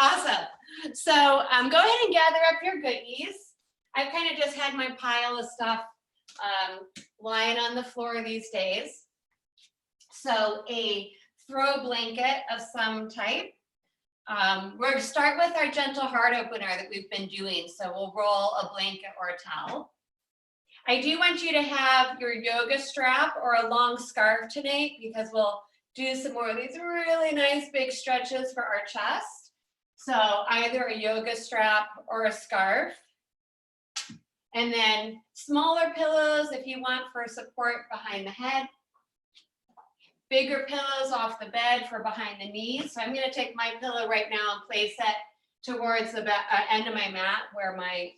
Awesome. So go ahead and gather up your goodies. I've kind of just had my pile of stuff lying on the floor these days. So a throw blanket of some type. We're going to start with our gentle heart opener that we've been doing. So we'll roll a blanket or a towel. I do want you to have your yoga strap or a long scarf tonight because we'll do some more of these really nice big stretches for our chest. So either a yoga strap or a scarf. And then smaller pillows if you want for support behind the head. Bigger pillows off the bed for behind the knees. So I'm going to take my pillow right now and place it towards the end of my mat where my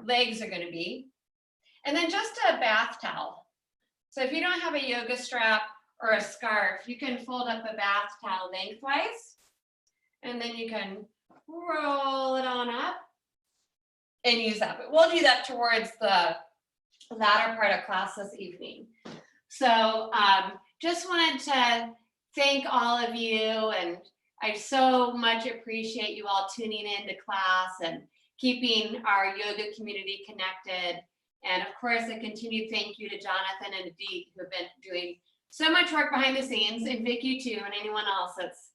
legs are going to be. And then just a bath towel. So if you don't have a yoga strap or a scarf, you can fold up a bath towel lengthwise. And then you can roll it on up and use that. But we'll do that towards the latter part of class this evening. So just wanted to thank all of you, and I so much appreciate you all tuning in to class and keeping our yoga community connected. And of course, a continued thank you to Jonathan and Adit, who have been doing so much work behind the scenes, and Vicki too, and anyone else that's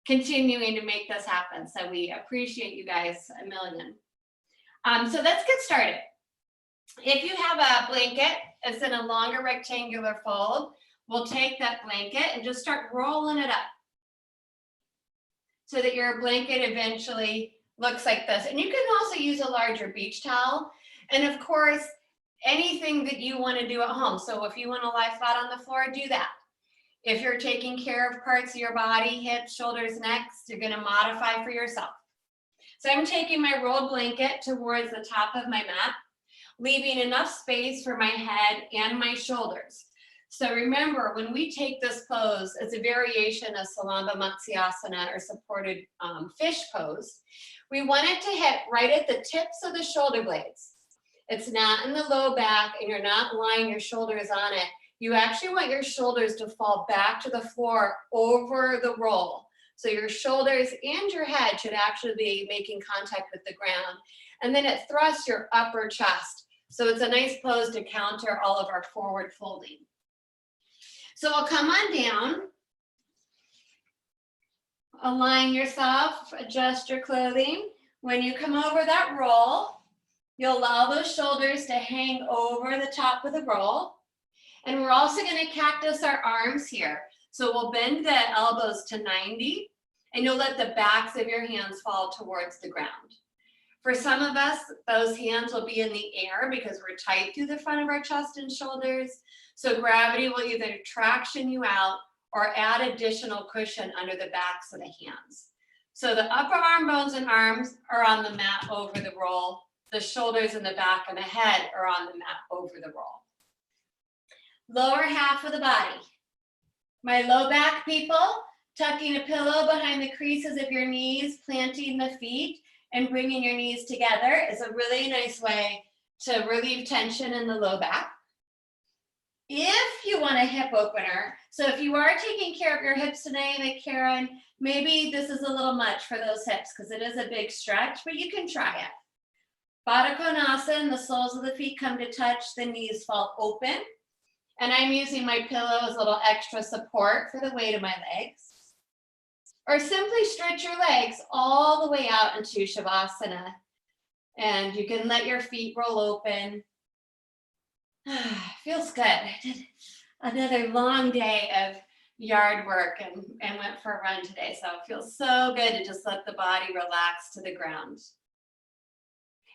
continuing to make this happen. So we appreciate you guys a million. So let's get started. If you have a blanket, it's in a longer rectangular fold, we'll take that blanket and just start rolling it up so that your blanket eventually looks like this. And you can also use a larger beach towel. And of course, anything that you want to do at home. So if you want to lie flat on the floor, do that. If you're taking care of parts of your body, hips, shoulders, necks, you're going to modify for yourself. So I'm taking my rolled blanket towards the top of my mat, leaving enough space for my head and my shoulders. So remember, when we take this pose, it's a variation of Salamba Matsyasana or supported fish pose. We want it to hit right at the tips of the shoulder blades. It's not in the low back and you're not lying your shoulders on it. You actually want your shoulders to fall back to the floor over the roll. So your shoulders and your head should actually be making contact with the ground. And then it thrusts your upper chest. So it's a nice pose to counter all of our forward folding. So we'll come on down. Align yourself, adjust your clothing. When you come over that roll, you'll allow those shoulders to hang over the top of the roll. And we're also going to cactus our arms here. So we'll bend the elbows to 90, and you'll let the backs of your hands fall towards the ground. For some of us, those hands will be in the air because we're tight through the front of our chest and shoulders. So gravity will either traction you out or add additional cushion under the backs of the hands. So the upper arm bones and arms are on the mat over the roll. The shoulders and the back of the head are on the mat over the roll. Lower half of the body. My low back people, tucking a pillow behind the creases of your knees, planting the feet, and bringing your knees together is a really nice way to relieve tension in the low back. If you want a hip opener, so if you are taking care of your hips today, like Karen, maybe this is a little much for those hips because it is a big stretch, but you can try it. Baddha Konasana, the soles of the feet come to touch, the knees fall open. And I'm using my pillow as a little extra support for the weight of my legs. Or simply stretch your legs all the way out into Shavasana. And you can let your feet roll open. Feels good. I did another long day of yard work and went for a run today. So it feels so good to just let the body relax to the ground.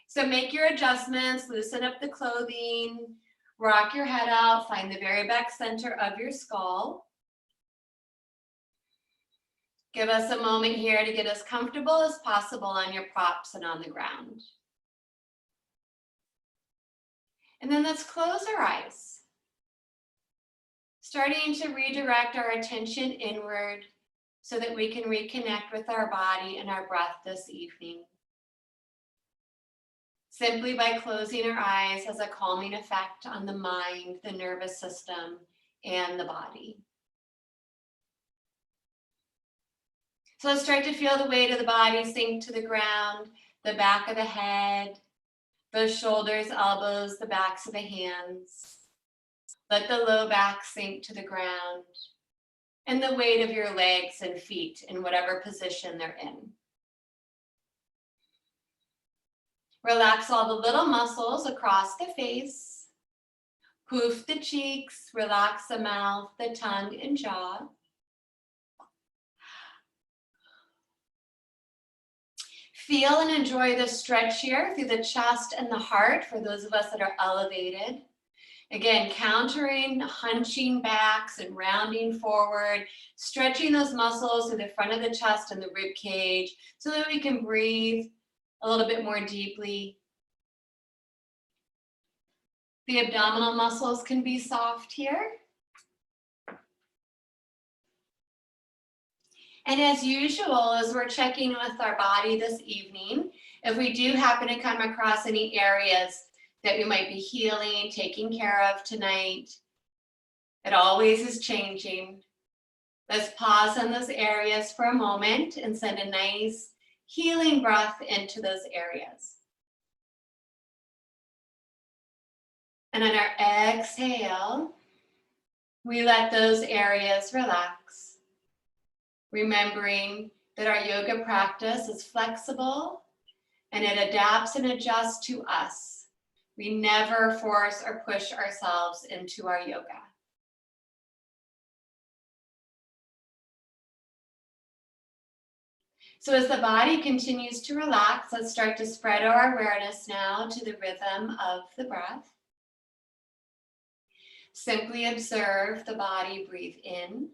So make your adjustments, loosen up the clothing, rock your head out, find the very back center of your skull. Give us a moment here to get as comfortable as possible on your props and on the ground. And then let's close our eyes, starting to redirect our attention inward so that we can reconnect with our body and our breath this evening. Simply by closing our eyes has a calming effect on the mind, the nervous system, and the body. So let's start to feel the weight of the body sink to the ground, the back of the head, those shoulders, elbows, the backs of the hands. Let the low back sink to the ground, and the weight of your legs and feet in whatever position they're in. Relax all the little muscles across the face. Poof the cheeks, relax the mouth, the tongue, and jaw. Feel and enjoy the stretch here through the chest and the heart for those of us that are elevated. Again, countering, hunching backs and rounding forward, stretching those muscles through the front of the chest and the rib cage so that we can breathe a little bit more deeply. The abdominal muscles can be soft here. And as usual, as we're checking with our body this evening, if we do happen to come across any areas that we might be healing, taking care of tonight, it always is changing. Let's pause on those areas for a moment and send a nice healing breath into those areas. And on our exhale, we let those areas relax, remembering that our yoga practice is flexible and it adapts and adjusts to us. We never force or push ourselves into our yoga. So as the body continues to relax, let's start to spread our awareness now to the rhythm of the breath. Simply observe the body breathe in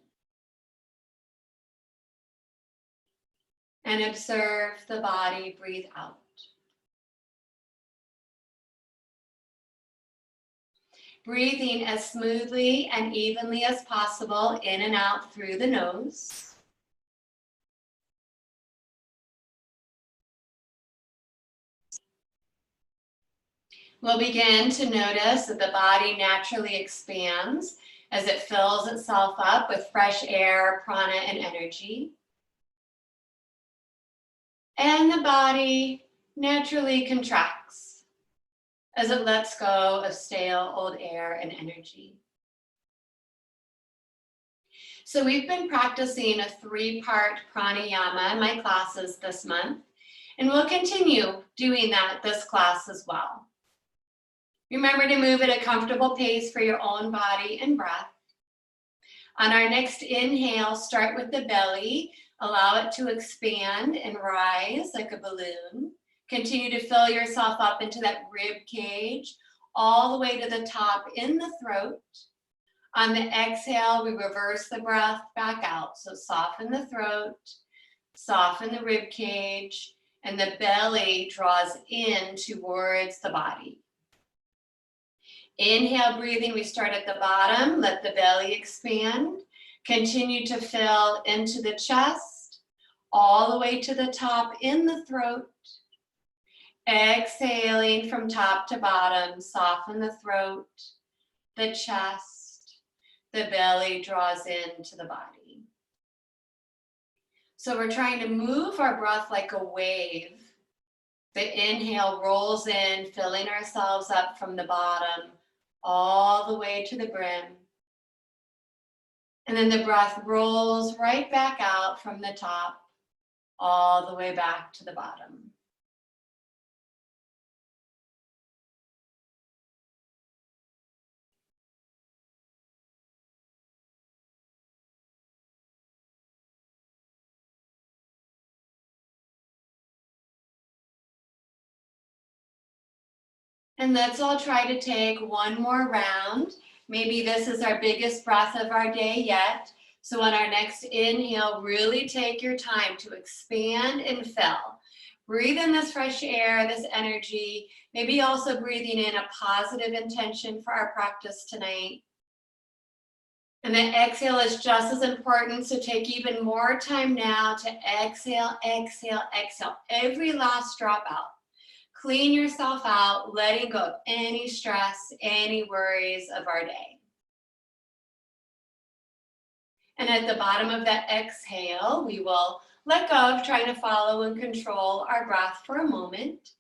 and observe the body breathe out. Breathing as smoothly and evenly as possible in and out through the nose. We'll begin to notice that the body naturally expands as it fills itself up with fresh air, prana, and energy. And the body naturally contracts as it lets go of stale old air and energy. So we've been practicing a 3-part pranayama in my classes this month, and we'll continue doing that this class as well. Remember to move at a comfortable pace for your own body and breath. On our next inhale, start with the belly. Allow it to expand and rise like a balloon. Continue to fill yourself up into that rib cage, all the way to the top in the throat. On the exhale, we reverse the breath back out. So soften the throat, soften the rib cage, and the belly draws in towards the body. Inhale, breathing, we start at the bottom, let the belly expand. Continue to fill into the chest, all the way to the top in the throat. Exhaling from top to bottom, soften the throat, the chest, the belly draws into the body. So we're trying to move our breath like a wave. The inhale rolls in, filling ourselves up from the bottom, all the way to the brim. And then the breath rolls right back out from the top, all the way back to the bottom. And let's all try to take one more round. Maybe this is our biggest breath of our day yet. So on our next inhale, really take your time to expand and fill. Breathe in this fresh air, this energy, maybe also breathing in a positive intention for our practice tonight. And the exhale is just as important, so take even more time now to exhale, exhale, exhale. Every last drop out. Clean yourself out, letting go of any stress, any worries of our day. And at the bottom of that exhale, we will let go of trying to follow and control our breath for a moment.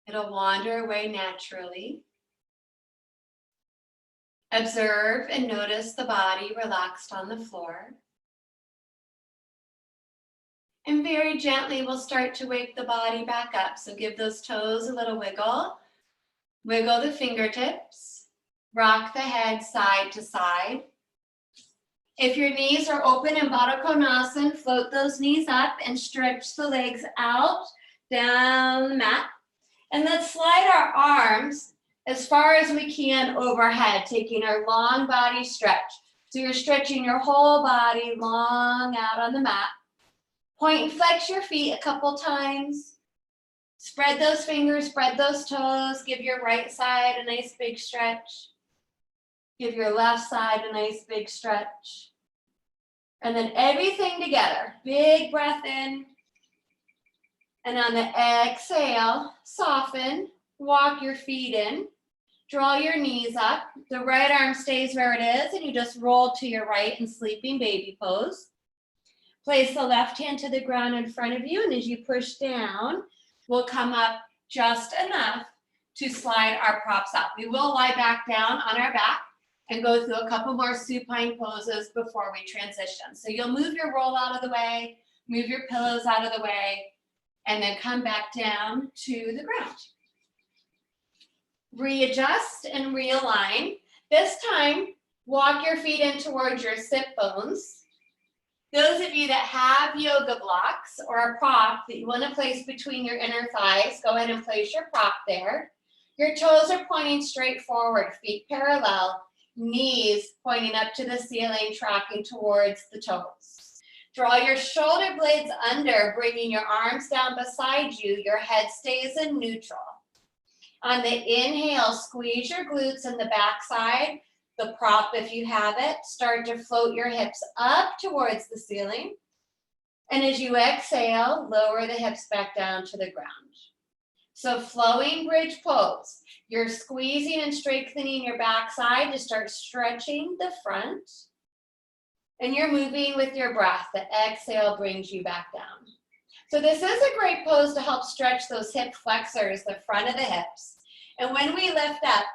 It'll wander away naturally. Observe and notice the body relaxed on the floor. And very gently, we'll start to wake the body back up. So give those toes a little wiggle. Wiggle the fingertips. Rock the head side to side. If your knees are open in Baddha Konasana, float those knees up and stretch the legs out down the mat. And let's slide our arms as far as we can overhead, taking our long body stretch. So you're stretching your whole body long out on the mat. Point and flex your feet a couple times. Spread those fingers, spread those toes. Give your right side a nice big stretch. Give your left side a nice big stretch. And then everything together. Big breath in. And on the exhale, soften, walk your feet in, draw your knees up. The right arm stays where it is, and you just roll to your right in sleeping baby pose. Place the left hand to the ground in front of you, and as you push down, we'll come up just enough to slide our props up. We will lie back down on our back and go through a couple more supine poses before we transition. So you'll move your roll out of the way, move your pillows out of the way, and then come back down to the ground. Readjust and realign. This time, walk your feet in towards your sit bones. Those of you that have yoga blocks or a prop that you want to place between your inner thighs, go ahead and place your prop there. Your toes are pointing straight forward, feet parallel, knees pointing up to the ceiling, tracking towards the toes. Draw your shoulder blades under, bringing your arms down beside you. Your head stays in neutral. On the inhale, squeeze your glutes in the backside. The prop, if you have it, start to float your hips up towards the ceiling. And as you exhale, lower the hips back down to the ground. So flowing bridge pose. You're squeezing and strengthening your backside to start stretching the front. And you're moving with your breath. The exhale brings you back down. So this is a great pose to help stretch those hip flexors, the front of the hips. And when we lift up,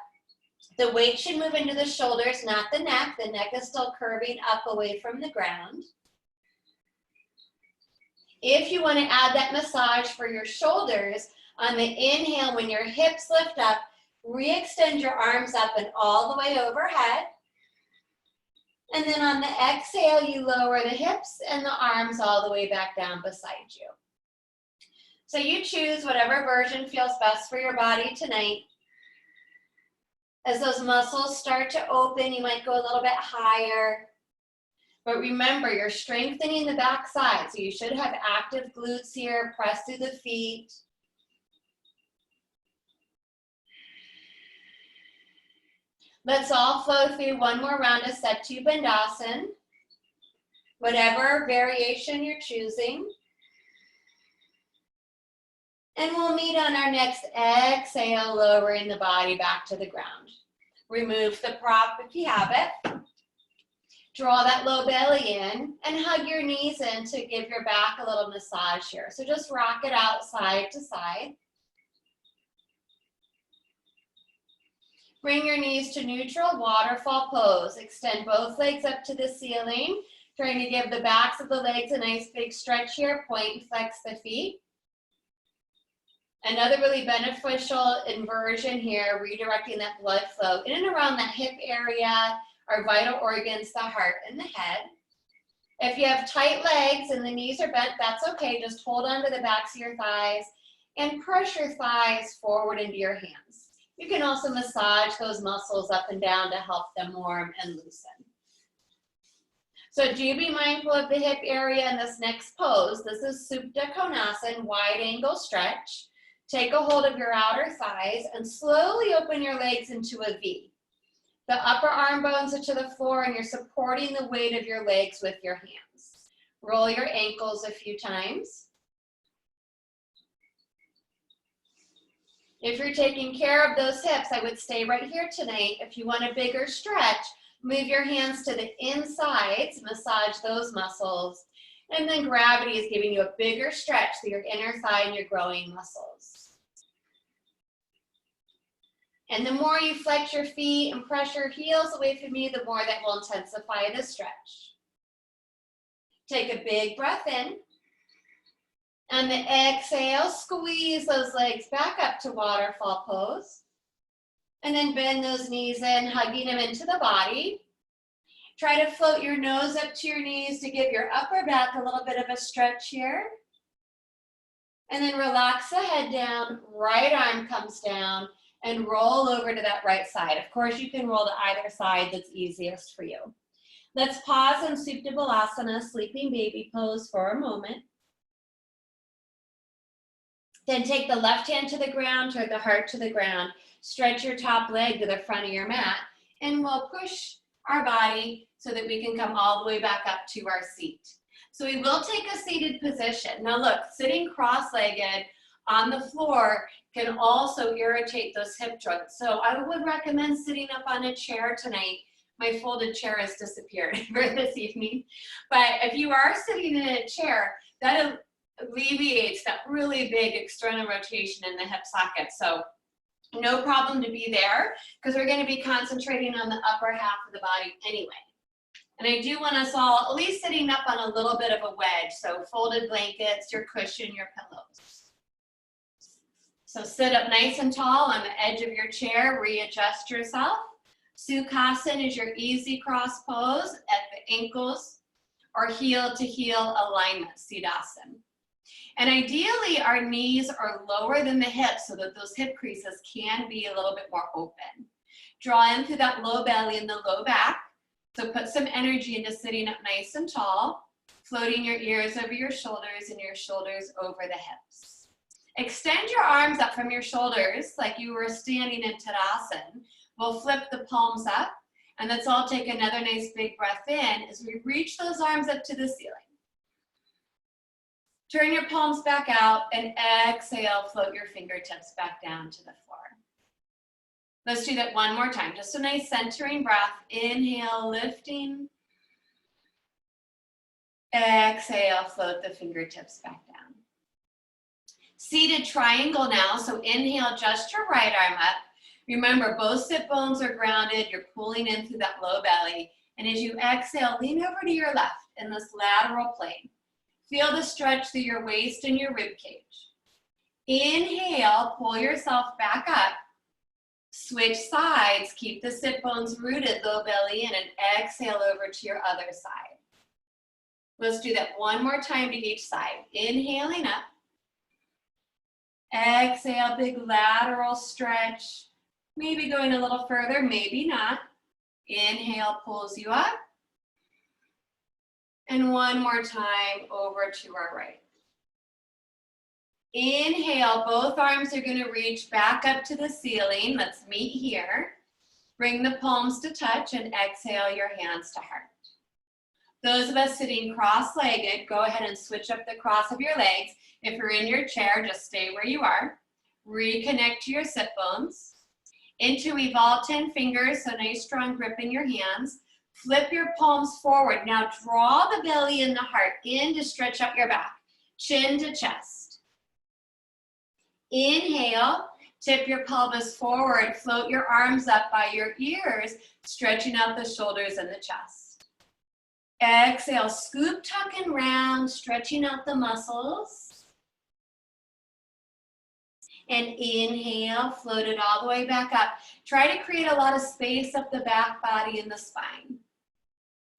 the weight should move into the shoulders, not the neck. The neck is still curving up away from the ground. If you want to add that massage for your shoulders, on the inhale, when your hips lift up, re-extend your arms up and all the way overhead. And then on the exhale, you lower the hips and the arms all the way back down beside you. So you choose whatever version feels best for your body tonight. As those muscles start to open, you might go a little bit higher. But remember, you're strengthening the back side, so you should have active glutes here. Press through the feet. Let's all flow through one more round of Setu Bandhasan, whatever variation you're choosing. And we'll meet on our next exhale, lowering the body back to the ground. Remove the prop if you have it. Draw that low belly in and hug your knees in to give your back a little massage here. So just rock it out side to side. Bring your knees to neutral, waterfall pose. Extend both legs up to the ceiling, trying to give the backs of the legs a nice big stretch here. Point and flex the feet. Another really beneficial inversion here, redirecting that blood flow in and around that hip area, our vital organs, the heart and the head. If you have tight legs and the knees are bent, that's okay. Just hold on to the backs of your thighs and press your thighs forward into your hands. You can also massage those muscles up and down to help them warm and loosen. So do be mindful of the hip area in this next pose. This is Supta Konasana, wide angle stretch. Take a hold of your outer thighs and slowly open your legs into a V. The upper arm bones are to the floor and you're supporting the weight of your legs with your hands. Roll your ankles a few times. If you're taking care of those hips, I would stay right here tonight. If you want a bigger stretch, move your hands to the insides, massage those muscles, And then gravity is giving you a bigger stretch through your inner thigh and your growing muscles. And the more you flex your feet and press your heels away from you, the more that will intensify the stretch. Take a big breath in. And the exhale, squeeze those legs back up to waterfall pose. And then bend those knees in, hugging them into the body. Try to float your nose up to your knees to give your upper back a little bit of a stretch here. And then relax the head down, right arm comes down, and roll over to that right side. Of course, you can roll to either side, that's easiest for you. Let's pause in Supta Balasana, sleeping baby pose for a moment. Then take the left hand to the ground, turn the heart to the ground, stretch your top leg to the front of your mat, and we'll push our body so that we can come all the way back up to our seat. So we will take a seated position. Now look, sitting cross-legged on the floor can also irritate those hip joints. So I would recommend sitting up on a chair tonight. My folded chair has disappeared for this evening. But if you are sitting in a chair, that alleviates that really big external rotation in the hip socket. So no problem to be there, because we're going to be concentrating on the upper half of the body anyway. And I do want us all at least sitting up on a little bit of a wedge. So folded blankets, your cushion, your pillows. So sit up nice and tall on the edge of your chair, readjust yourself. Sukhasana is your easy cross pose at the ankles or heel to heel alignment, Siddhasana. And ideally, our knees are lower than the hips so that those hip creases can be a little bit more open. Draw in through that low belly and the low back. So put some energy into sitting up nice and tall, floating your ears over your shoulders and your shoulders over the hips. Extend your arms up from your shoulders like you were standing in Tadasana. We'll flip the palms up, and let's all take another nice big breath in as we reach those arms up to the ceiling. Turn your palms back out and exhale, float your fingertips back down to the floor. Let's do that one more time. Just a nice centering breath. Inhale, lifting. Exhale, float the fingertips back down. Seated triangle now. So inhale, just your right arm up. Remember, both sit bones are grounded. You're pulling in through that low belly. And as you exhale, lean over to your left in this lateral plane. Feel the stretch through your waist and your rib cage. Inhale, pull yourself back up. Switch sides, keep the sit bones rooted, low belly in, and exhale over to your other side. Let's do that one more time to each side. Inhaling up. Exhale, big lateral stretch. Maybe going a little further, maybe not. Inhale pulls you up. And one more time over to our right. Inhale, both arms are going to reach back up to the ceiling. Let's meet here. Bring the palms to touch and exhale your hands to heart. Those of us sitting cross-legged, go ahead and switch up the cross of your legs. If you're in your chair, just stay where you are. Reconnect to your sit bones. Into evolve 10 fingers, so nice strong grip in your hands. Flip your palms forward. Now draw the belly and the heart in to stretch out your back. Chin to chest. Inhale, tip your pelvis forward. Float your arms up by your ears, stretching out the shoulders and the chest. Exhale, scoop, tuck, and round, stretching out the muscles. And inhale, float it all the way back up. Try to create a lot of space up the back body and the spine.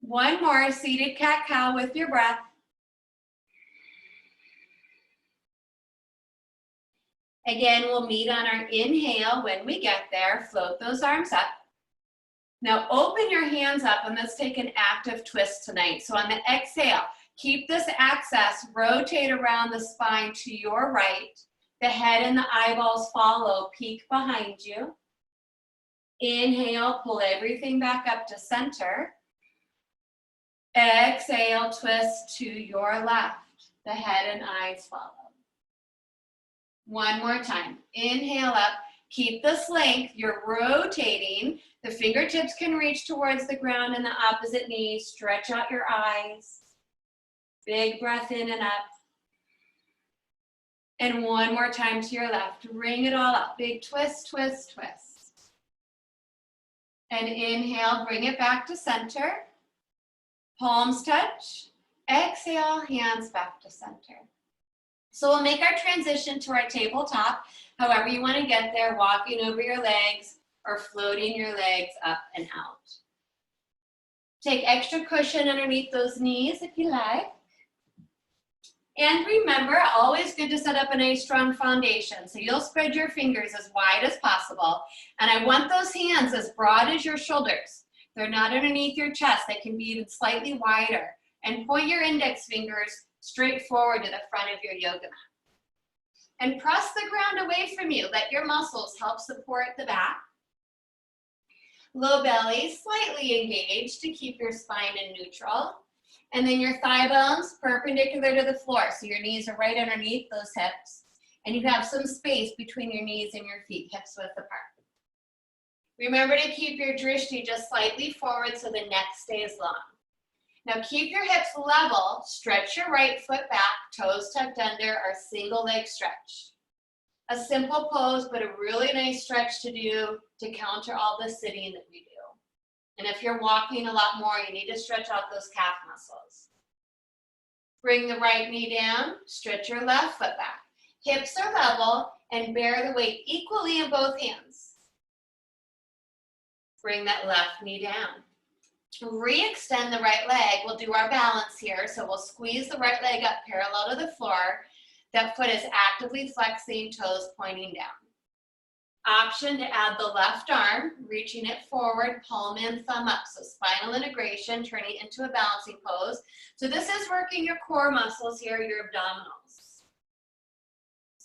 One more, seated cat-cow with your breath. Again, we'll meet on our inhale. When we get there, float those arms up. Now open your hands up and let's take an active twist tonight. So on the exhale, keep this axis, rotate around the spine to your right. The head and the eyeballs follow, peek behind you. Inhale, pull everything back up to center. Exhale, twist to your left. The head and eyes follow. One more time. Inhale up. Keep this length. You're rotating. The fingertips can reach towards the ground and the opposite knee. Stretch out your eyes. Big breath in and up. And one more time to your left. Ring it all up. Big twist, twist, twist. And inhale, bring it back to center. Palms touch. Exhale, hands back to center. So we'll make our transition to our tabletop, however you want to get there, walking over your legs or floating your legs up and out. Take extra cushion underneath those knees if you like. And remember, always good to set up a nice strong foundation. So you'll spread your fingers as wide as possible. And I want those hands as broad as your shoulders. They're not underneath your chest. They can be even slightly wider. And point your index fingers straight forward to the front of your yoga mat. And press the ground away from you. Let your muscles help support the back. Low belly, slightly engaged to keep your spine in neutral. And then your thigh bones perpendicular to the floor. So your knees are right underneath those hips. And you have some space between your knees and your feet, hips width apart. Remember to keep your drishti just slightly forward so the neck stays long. Now keep your hips level, stretch your right foot back, toes tucked under, or single leg stretch. A simple pose, but a really nice stretch to do to counter all the sitting that we do. And if you're walking a lot more, you need to stretch out those calf muscles. Bring the right knee down, stretch your left foot back. Hips are level and bear the weight equally in both hands. Bring that left knee down. Re-extend the right leg. We'll do our balance here. So we'll squeeze the right leg up parallel to the floor. That foot is actively flexing, toes pointing down. Option to add the left arm, reaching it forward, palm in, thumb up. So spinal integration, turning into a balancing pose. So this is working your core muscles here, your abdominals.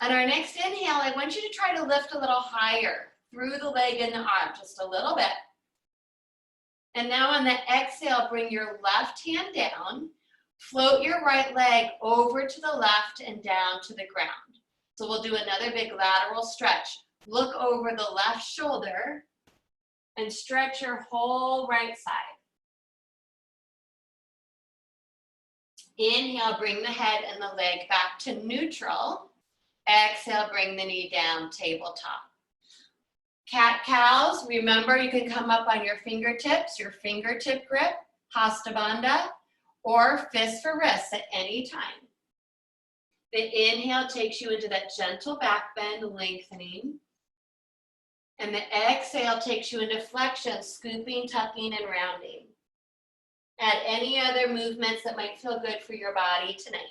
On our next inhale, I want you to try to lift a little higher through the leg and the arm, just a little bit. And now on the exhale, bring your left hand down, float your right leg over to the left and down to the ground. So we'll do another big lateral stretch. Look over the left shoulder and stretch your whole right side. Inhale, bring the head and the leg back to neutral. Exhale, bring the knee down, tabletop. Cat-cows, remember you can come up on your fingertips, your fingertip grip, Hasta Bandha, or fist for wrists at any time. The inhale takes you into that gentle back bend, lengthening. And the exhale takes you into flexion, scooping, tucking, and rounding. Add any other movements that might feel good for your body tonight.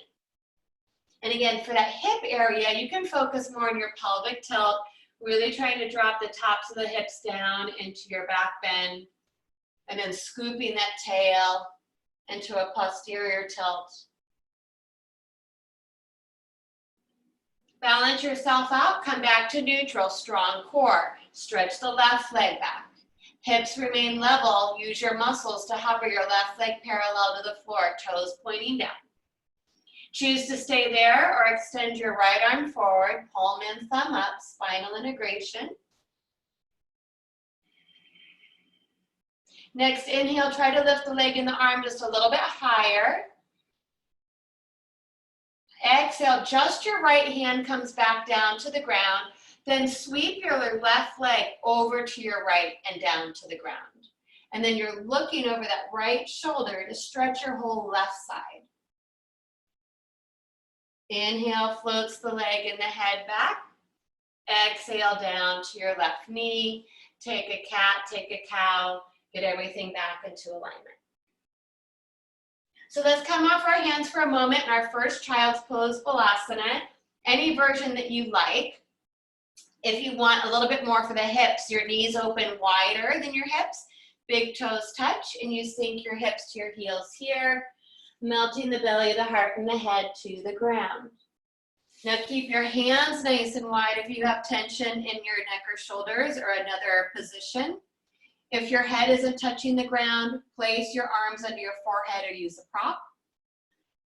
And again, for that hip area, you can focus more on your pelvic tilt, really trying to drop the tops of the hips down into your back bend, and then scooping that tail into a posterior tilt. Balance yourself out, come back to neutral, strong core. Stretch the left leg back. Hips remain level, use your muscles to hover your left leg parallel to the floor, toes pointing down. Choose to stay there or extend your right arm forward, palm in, thumb up, spinal integration. Next inhale, try to lift the leg and the arm just a little bit higher. Exhale, just your right hand comes back down to the ground. Then sweep your left leg over to your right and down to the ground. And then you're looking over that right shoulder to stretch your whole left side. Inhale, floats the leg and the head back. Exhale down to your left knee. Take a cat, take a cow. Get everything back into alignment. So let's come off our hands for a moment in our first child's pose, Balasana. Any version that you like. If you want a little bit more for the hips, your knees open wider than your hips, big toes touch, and you sink your hips to your heels here, melting the belly, the heart, and the head to the ground. Now keep your hands nice and wide if you have tension in your neck or shoulders or another position. If your head isn't touching the ground, place your arms under your forehead or use a prop.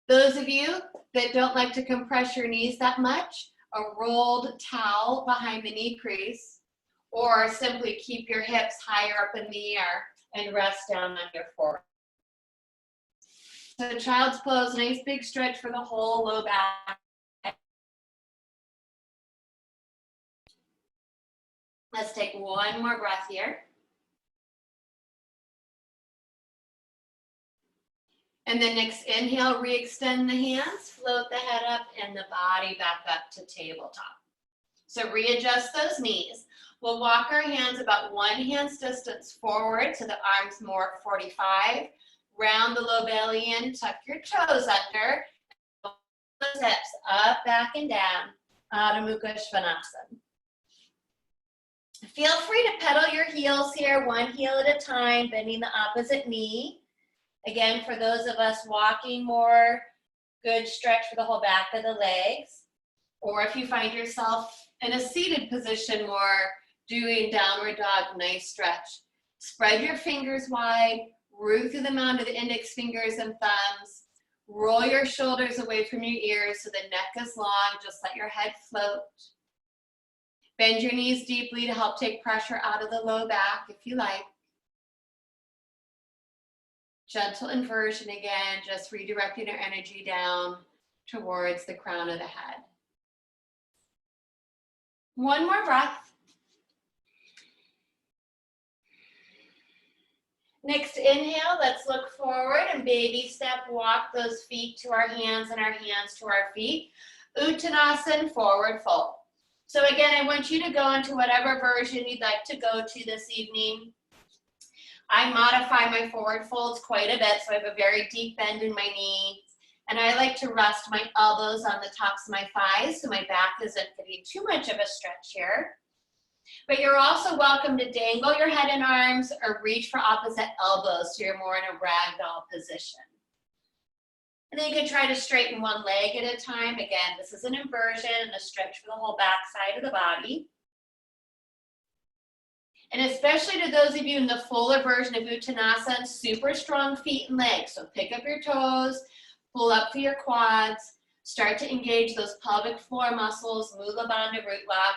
Those of you that don't like to compress your knees that much, a rolled towel behind the knee crease, or simply keep your hips higher up in the air and rest down on your forehead. So child's pose, nice big stretch for the whole low back. Let's take one more breath here. And then next inhale, re-extend the hands, float the head up and the body back up to tabletop. So readjust those knees. We'll walk our hands about 1 hand's distance forward so the arms more at 45. Round the low belly in, tuck your toes under. The hips up, back, and down. Adho Mukha Svanasana. Feel free to pedal your heels here, one heel at a time, bending the opposite knee. Again, for those of us walking more, good stretch for the whole back of the legs. Or if you find yourself in a seated position more, doing downward dog, nice stretch. Spread your fingers wide, root through them onto the index fingers and thumbs. Roll your shoulders away from your ears so the neck is long, just let your head float. Bend your knees deeply to help take pressure out of the low back if you like. Gentle inversion again, just redirecting our energy down towards the crown of the head. One more breath. Next inhale, let's look forward and baby step walk those feet to our hands and our hands to our feet. Uttanasana, forward fold. So again, I want you to go into whatever version you'd like to go to this evening. I modify my forward folds quite a bit, so I have a very deep bend in my knees. And I like to rest my elbows on the tops of my thighs so my back isn't getting too much of a stretch here. But you're also welcome to dangle your head and arms or reach for opposite elbows so you're more in a ragdoll position. And then you can try to straighten one leg at a time. Again, this is an inversion and a stretch for the whole back side of the body. And especially to those of you in the fuller version of Uttanasana, super strong feet and legs. So pick up your toes, pull up through your quads, start to engage those pelvic floor muscles, Mula Bandha root lock,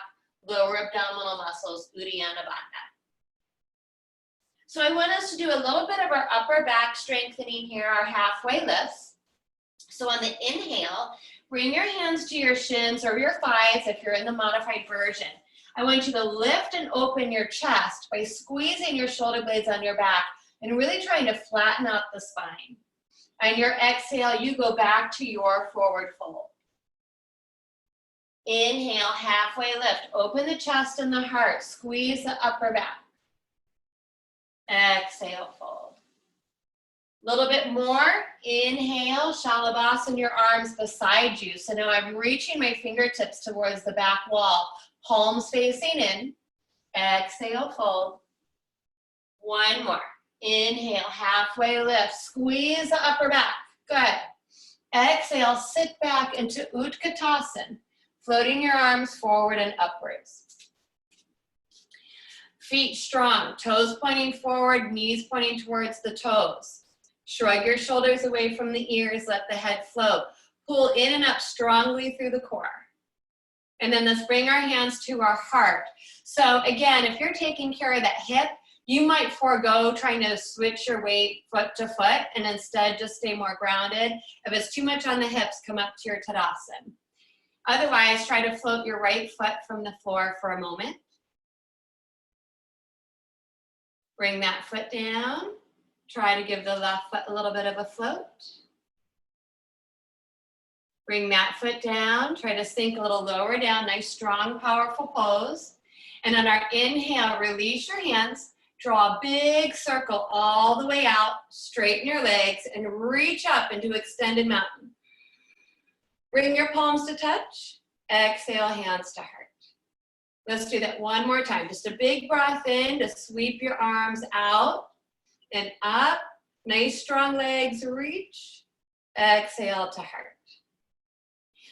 lower abdominal muscles, Uddiyana Bandha. So I want us to do a little bit of our upper back strengthening here, our halfway lifts. So on the inhale, bring your hands to your shins or your thighs if you're in the modified version. I want you to lift and open your chest by squeezing your shoulder blades on your back and really trying to flatten out the spine. On your exhale, you go back to your forward fold. Inhale, halfway lift. Open the chest and the heart. Squeeze the upper back. Exhale, fold. A little bit more. Inhale, Shalabhasana, your arms beside you. So now I'm reaching my fingertips towards the back wall. Palms facing in. Exhale, fold. One more. Inhale, halfway lift. Squeeze the upper back. Good. Exhale, sit back into Utkatasana. Floating your arms forward and upwards. Feet strong, toes pointing forward, knees pointing towards the toes. Shrug your shoulders away from the ears, let the head float. Pull in and up strongly through the core. And then let's bring our hands to our heart. So again, if you're taking care of that hip, you might forego trying to switch your weight foot to foot and instead just stay more grounded. If it's too much on the hips, come up to your Tadasana. Otherwise, try to float your right foot from the floor for a moment. Bring that foot down. Try to give the left foot a little bit of a float. Bring that foot down. Try to sink a little lower down. Nice, strong, powerful pose. And on our inhale, release your hands. Draw a big circle all the way out. Straighten your legs and reach up into extended mountain. Bring your palms to touch. Exhale, hands to heart. Let's do that one more time. Just a big breath in to sweep your arms out and up. Nice, strong legs, reach. Exhale to heart.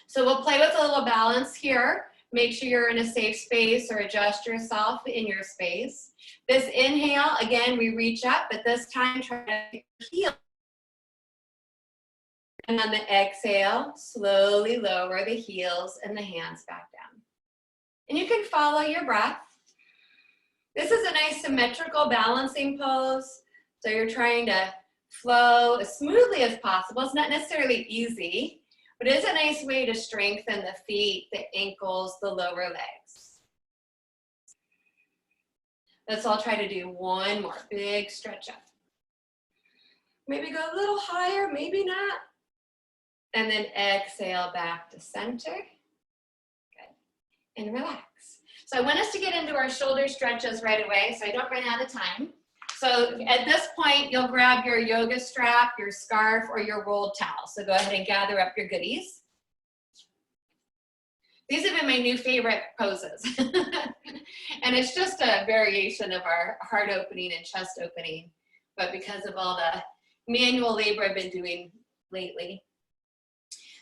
So we'll play with a little balance here. Make sure you're in a safe space or adjust yourself in your space. This inhale, again, we reach up, but this time try to heel. And on the exhale, slowly lower the heels and the hands back down. And you can follow your breath. This is a nice symmetrical balancing pose. So you're trying to flow as smoothly as possible. It's not necessarily easy, but it is a nice way to strengthen the feet, the ankles, the lower legs. Let's all try to do one more big stretch up. Maybe go a little higher, maybe not. And then exhale back to center. Good. And relax. So I want us to get into our shoulder stretches right away so I don't run out of time. So at this point, you'll grab your yoga strap, your scarf, or your rolled towel. So go ahead and gather up your goodies. These have been my new favorite poses. And it's just a variation of our heart opening and chest opening, but because of all the manual labor I've been doing lately.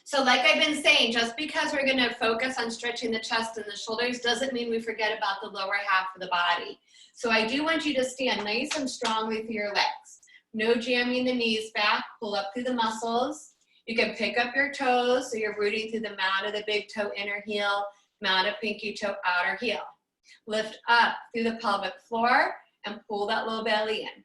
So like I've been saying, just because we're gonna focus on stretching the chest and the shoulders doesn't mean we forget about the lower half of the body. So I do want you to stand nice and strongly through your legs. No jamming the knees back, pull up through the muscles. You can pick up your toes, so you're rooting through the mount of the big toe inner heel, mount of pinky toe outer heel. Lift up through the pelvic floor and pull that low belly in.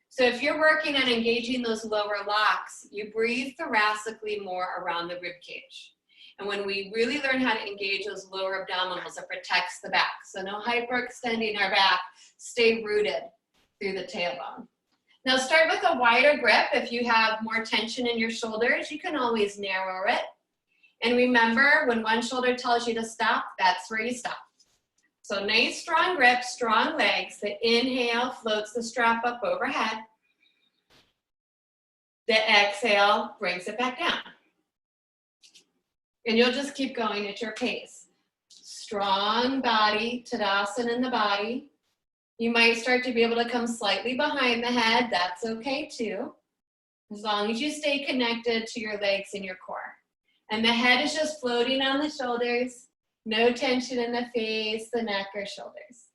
So if you're working on engaging those lower locks, you breathe thoracically more around the rib cage. And when we really learn how to engage those lower abdominals, it protects the back. So no hyperextending our back, stay rooted through the tailbone. Now start with a wider grip. If you have more tension in your shoulders, you can always narrow it. And remember, when one shoulder tells you to stop, that's where you stop. So nice strong grip, strong legs. The inhale floats the strap up overhead. The exhale brings it back down. And you'll just keep going at your pace. Strong body, Tadasana in the body. You might start to be able to come slightly behind the head. That's okay too, as long as you stay connected to your legs and your core. And the head is just floating on the shoulders. No tension in the face, the neck, or shoulders.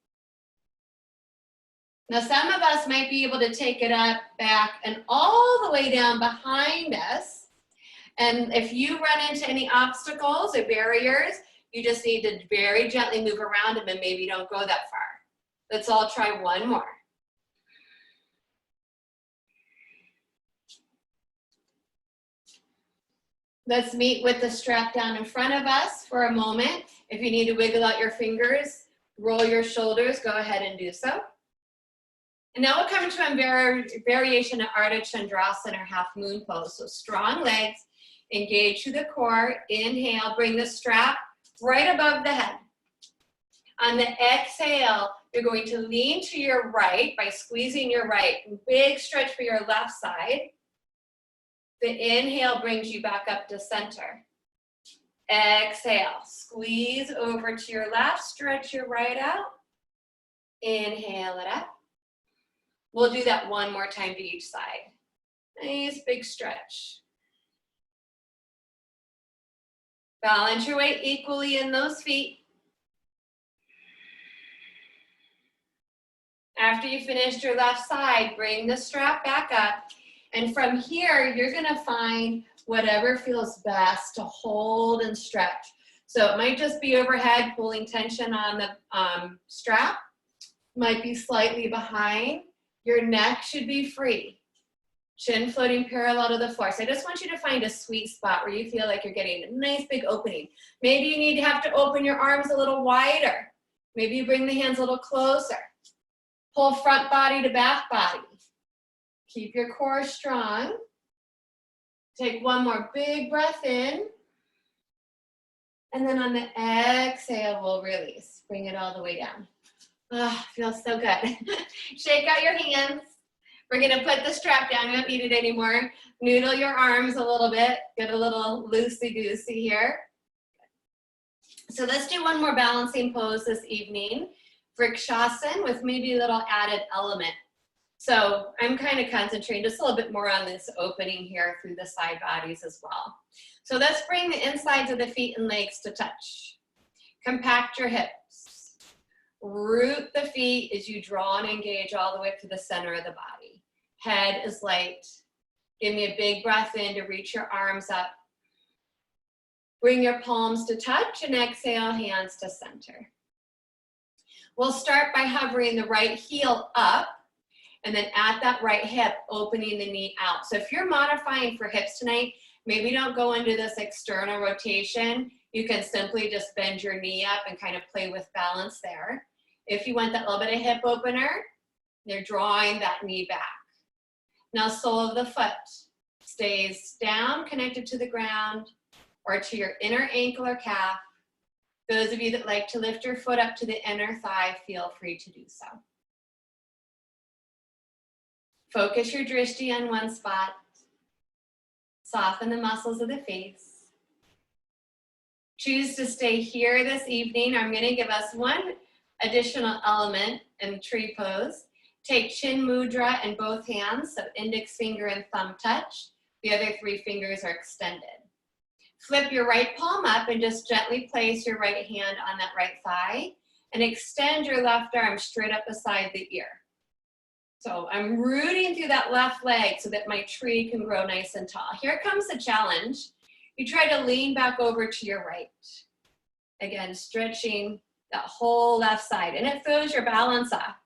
Now some of us might be able to take it up, back, and all the way down behind us. And if you run into any obstacles or barriers, you just need to very gently move around them and maybe don't go that far. Let's all try one more. Let's meet with the strap down in front of us for a moment. If you need to wiggle out your fingers, roll your shoulders, go ahead and do so. And now we'll come into a variation of Ardha Chandrasana or half moon pose. So strong legs, engage through the core, inhale, bring the strap right above the head. On the exhale, you're going to lean to your right by squeezing your right. Big stretch for your left side. The inhale brings you back up to center. Exhale, squeeze over to your left, stretch your right out. Inhale it up. We'll do that one more time to each side. Nice big stretch. Balance your weight equally in those feet. After you finished your left side, bring the strap back up. And from here, you're gonna find whatever feels best to hold and stretch. So it might just be overhead, pulling tension on the strap. Might be slightly behind. Your neck should be free. Chin floating parallel to the floor. So I just want you to find a sweet spot where you feel like you're getting a nice big opening. Maybe you need to have to open your arms a little wider. Maybe you bring the hands a little closer. Pull front body to back body. Keep your core strong. Take one more big breath in. And then on the exhale, we'll release. Bring it all the way down. Oh, feels so good. Shake out your hands. We're gonna put the strap down. You don't need it anymore. Noodle your arms a little bit. Get a little loosey-goosey here. So let's do one more balancing pose this evening. Vrikshasana with maybe a little added element. So I'm kind of concentrating just a little bit more on this opening here through the side bodies as well. So let's bring the insides of the feet and legs to touch. Compact your hips. Root the feet as you draw and engage all the way to the center of the body. Head is light. Give me a big breath in to reach your arms up. Bring your palms to touch and exhale, hands to center. We'll start by hovering the right heel up And then at that right hip, opening the knee out. So if you're modifying for hips tonight, maybe don't go into this external rotation. You can simply just bend your knee up and kind of play with balance there. If you want that little bit of hip opener, you're drawing that knee back. Now sole of the foot stays down, connected to the ground, or to your inner ankle or calf. Those of you that like to lift your foot up to the inner thigh, feel free to do so. Focus your drishti on one spot. Soften the muscles of the face. Choose to stay here this evening. I'm going to give us one additional element in tree pose. Take chin mudra in both hands, so index finger and thumb touch. The other 3 fingers are extended. Flip your right palm up and just gently place your right hand on that right thigh and extend your left arm straight up beside the ear. So I'm rooting through that left leg so that my tree can grow nice and tall. Here comes the challenge. You try to lean back over to your right. Again, stretching that whole left side, and it throws your balance off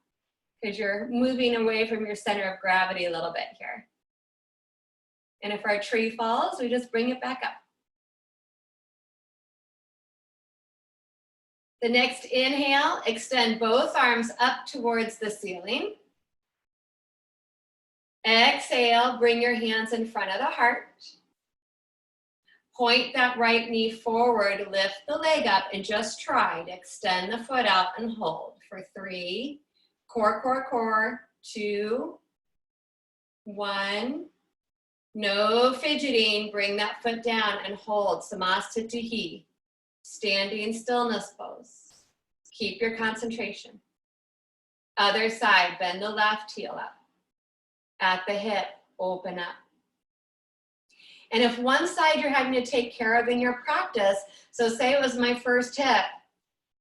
because you're moving away from your center of gravity a little bit here. And if our tree falls, we just bring it back up. The next inhale, extend both arms up towards the ceiling. Exhale, bring your hands in front of the heart. Point that right knee forward, lift the leg up, and just try to extend the foot out and hold for 3, core, core, core, 2, 1. No fidgeting, bring that foot down and hold, Samastitihi, standing stillness pose. Keep your concentration. Other side, bend the left heel up. At the hip, open up. And if one side you're having to take care of in your practice, so say it was my first hip,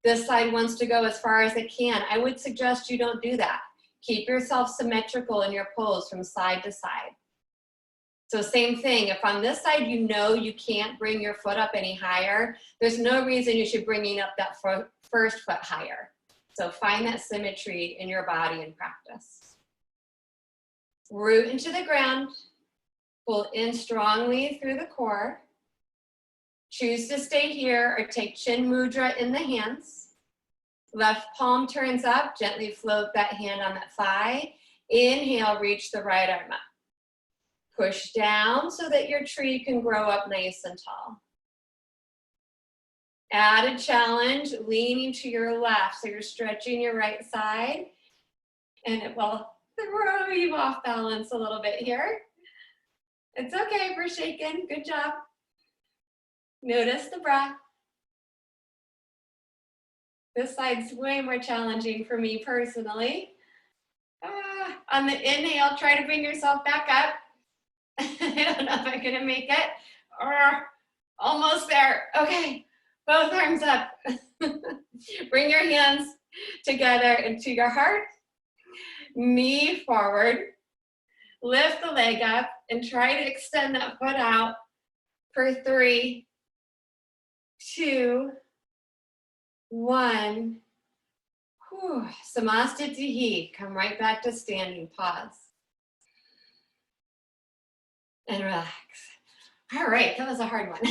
this side wants to go as far as it can, I would suggest you don't do that. Keep yourself symmetrical in your pose from side to side. So same thing, if on this side you know you can't bring your foot up any higher, there's no reason you should bring up that first foot higher. So find that symmetry in your body in practice. Root into the ground. Pull in strongly through the core. Choose to stay here or take chin mudra in the hands. Left palm turns up, gently float that hand on that thigh. Inhale, reach the right arm up. Push down so that your tree can grow up nice and tall. Added challenge, leaning to your left, so you're stretching your right side, and it will throw you off balance a little bit here. It's okay if we're shaking, good job. Notice the breath. This side's way more challenging for me personally. On the inhale, try to bring yourself back up. I don't know if I'm gonna make it. Almost there, okay. Both arms up. Bring your hands together into your heart. Knee forward. Lift the leg up and try to extend that foot out for 3, 2, 1. Whew. Samastitihi. Come right back to standing. Pause. And relax. All right, that was a hard one.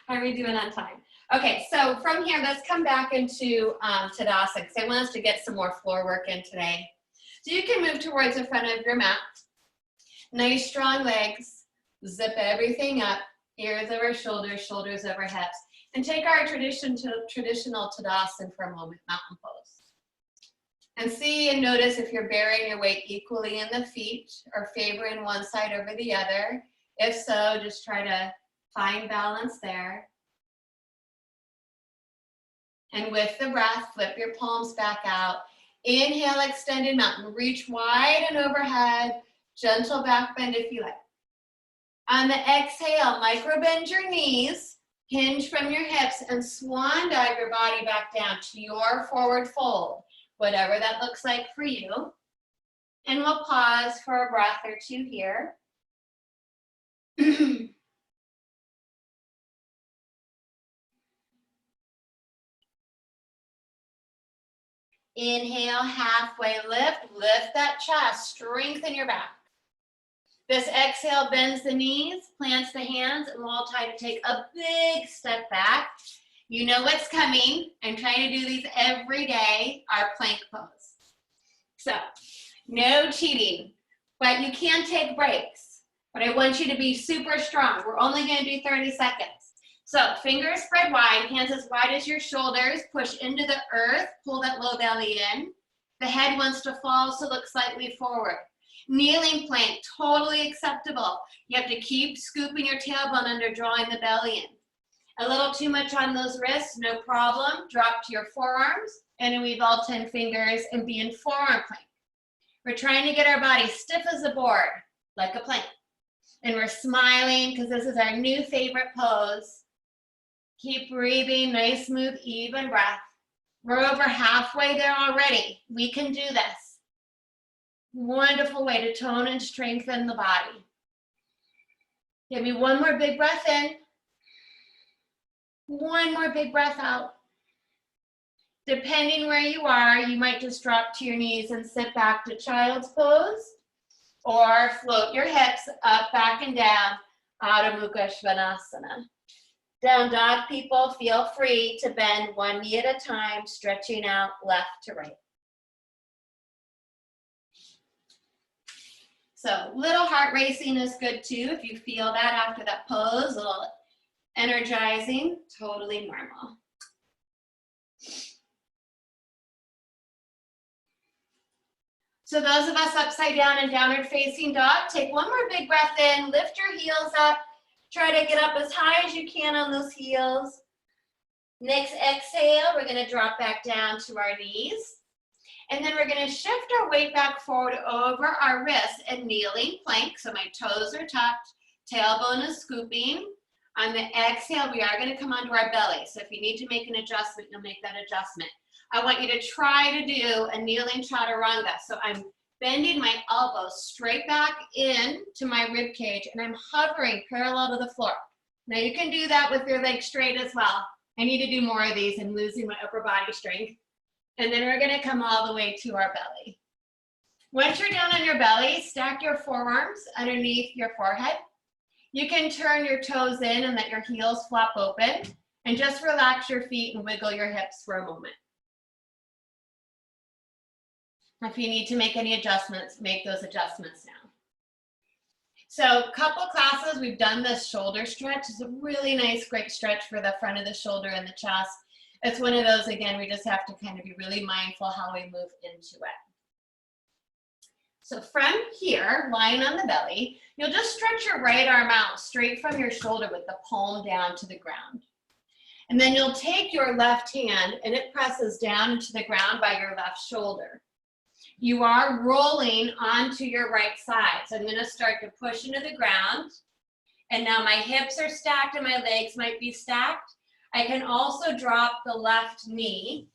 How are we doing on time? Okay, so from here, let's come back into Tadasana, because I want us to get some more floor work in today. So you can move towards the front of your mat. Nice strong legs. Zip everything up. Ears over shoulders, shoulders over hips. And take our traditional Tadasana for a moment, mountain pose. And see and notice if you're bearing your weight equally in the feet or favoring one side over the other. If so, just try to find balance there. And with the breath, flip your palms back out. Inhale, extended mountain. Reach wide and overhead. Gentle back bend if you like. On the exhale, micro bend your knees. Hinge from your hips and swan dive your body back down to your forward fold, whatever that looks like for you. And we'll pause for a breath or two here. Inhale, halfway lift. Lift that chest. Strengthen your back. This exhale bends the knees, plants the hands, and we'll all try to take a big step back. You know what's coming. I'm trying to do these every day, our plank pose. So, no cheating, but you can take breaks. But I want you to be super strong. We're only going to do 30 seconds. So, fingers spread wide, hands as wide as your shoulders. Push into the earth, pull that low belly in. The head wants to fall, so look slightly forward. Kneeling plank, totally acceptable. You have to keep scooping your tailbone under, drawing the belly in. A little too much on those wrists, no problem. Drop to your forearms, and weave all 10 fingers and be in forearm plank. We're trying to get our body stiff as a board, like a plank. And we're smiling because this is our new favorite pose. Keep breathing, nice, smooth, even breath. We're over halfway there already. We can do this. Wonderful way to tone and strengthen the body. Give me one more big breath in. One more big breath out. Depending where you are, you might just drop to your knees and sit back to child's pose, or float your hips up, back, and down, Adho Mukha Svanasana. Down dog, people, feel free to bend one knee at a time, stretching out left to right. So little heart racing is good too. If you feel that after that pose, a little energizing, totally normal. So those of us upside down and downward facing dog, take one more big breath in, lift your heels up, try to get up as high as you can on those heels. Next exhale, we're gonna drop back down to our knees. And then we're gonna shift our weight back forward over our wrists and kneeling plank. So my toes are tucked, tailbone is scooping. On the exhale, we are gonna come onto our belly. So if you need to make an adjustment, you'll make that adjustment. I want you to try to do a kneeling chaturanga. So I'm bending my elbows straight back in to my rib cage, and I'm hovering parallel to the floor. Now you can do that with your legs straight as well. I need to do more of these. I'm losing my upper body strength. And then we're gonna come all the way to our belly. Once you're down on your belly, stack your forearms underneath your forehead. You can turn your toes in and let your heels flop open, and just relax your feet and wiggle your hips for a moment. If you need to make any adjustments, make those adjustments now. So a couple classes, we've done this shoulder stretch. It's a really nice, great stretch for the front of the shoulder and the chest. It's one of those, again, we just have to kind of be really mindful how we move into it. So from here, lying on the belly, you'll just stretch your right arm out straight from your shoulder with the palm down to the ground. And then you'll take your left hand and it presses down into the ground by your left shoulder. You are rolling onto your right side. So I'm gonna start to push into the ground. And now my hips are stacked and my legs might be stacked. I can also drop the left knee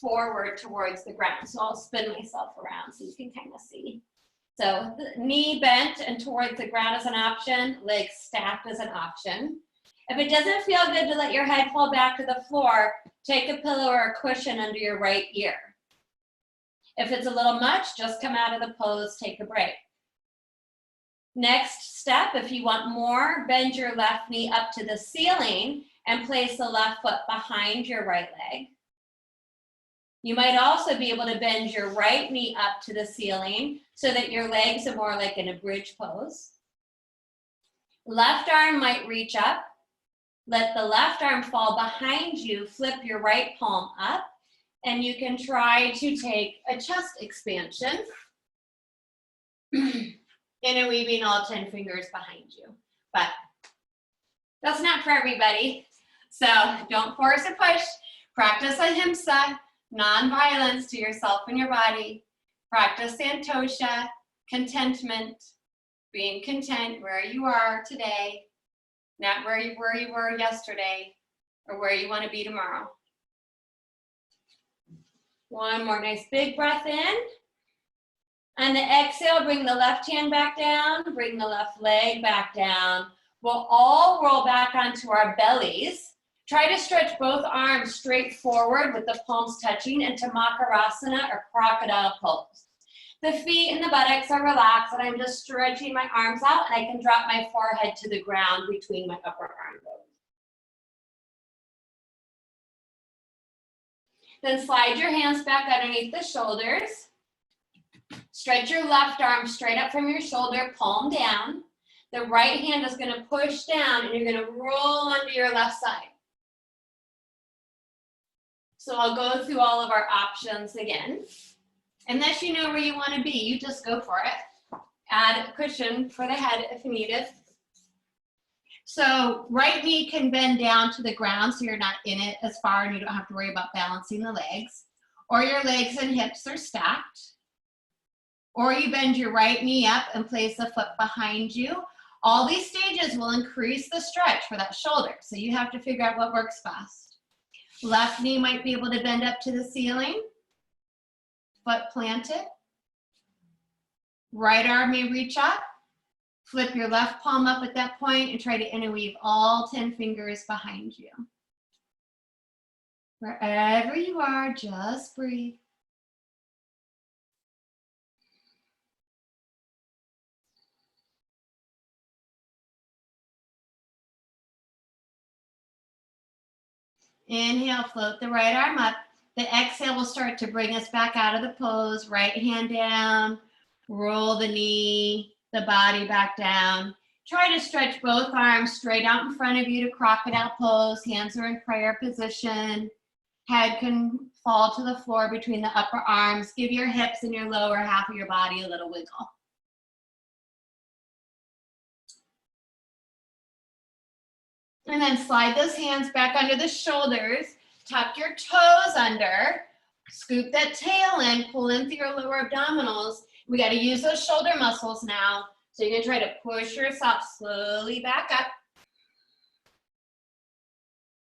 forward towards the ground. So I'll spin myself around so you can kind of see. So the knee bent and towards the ground is an option, legs stacked is an option. If it doesn't feel good to let your head fall back to the floor, take a pillow or a cushion under your right ear. If it's a little much, just come out of the pose, take a break. Next step, if you want more, bend your left knee up to the ceiling and place the left foot behind your right leg. You might also be able to bend your right knee up to the ceiling so that your legs are more like in a bridge pose. Left arm might reach up. Let the left arm fall behind you, flip your right palm up, and you can try to take a chest expansion. Interweaving all 10 fingers behind you. But that's not for everybody. So don't force or push. Practice ahimsa, non-violence to yourself and your body. Practice santosha, contentment, being content where you are today, not where you were yesterday or where you want to be tomorrow. One more nice big breath in. On the exhale, bring the left hand back down, bring the left leg back down. We'll all roll back onto our bellies. Try to stretch both arms straight forward with the palms touching into Makarasana or crocodile pose. The feet and the buttocks are relaxed and I'm just stretching my arms out and I can drop my forehead to the ground between my upper arm bones. Then slide your hands back underneath the shoulders. Stretch your left arm straight up from your shoulder, palm down. The right hand is going to push down and you're going to roll onto your left side. So I'll go through all of our options again. Unless you know where you want to be, you just go for it. Add a cushion for the head if needed. So right knee can bend down to the ground so you're not in it as far and you don't have to worry about balancing the legs. Or your legs and hips are stacked. Or you bend your right knee up and place the foot behind you. All these stages will increase the stretch for that shoulder. So you have to figure out what works best. Left knee might be able to bend up to the ceiling. Foot planted. Right arm may reach up. Flip your left palm up at that point and try to interweave all 10 fingers behind you. Wherever you are, just breathe. Inhale, float the right arm up. The exhale will start to bring us back out of the pose. Right hand down, roll the knee, the body back down. Try to stretch both arms straight out in front of you to crocodile pose. Hands are in prayer position. Head can fall to the floor between the upper arms. Give your hips and your lower half of your body a little wiggle. And then slide those hands back under the shoulders. Tuck your toes under. Scoop that tail in. Pull in through your lower abdominals. We got to use those shoulder muscles now. So you're going to try to push yourself slowly back up.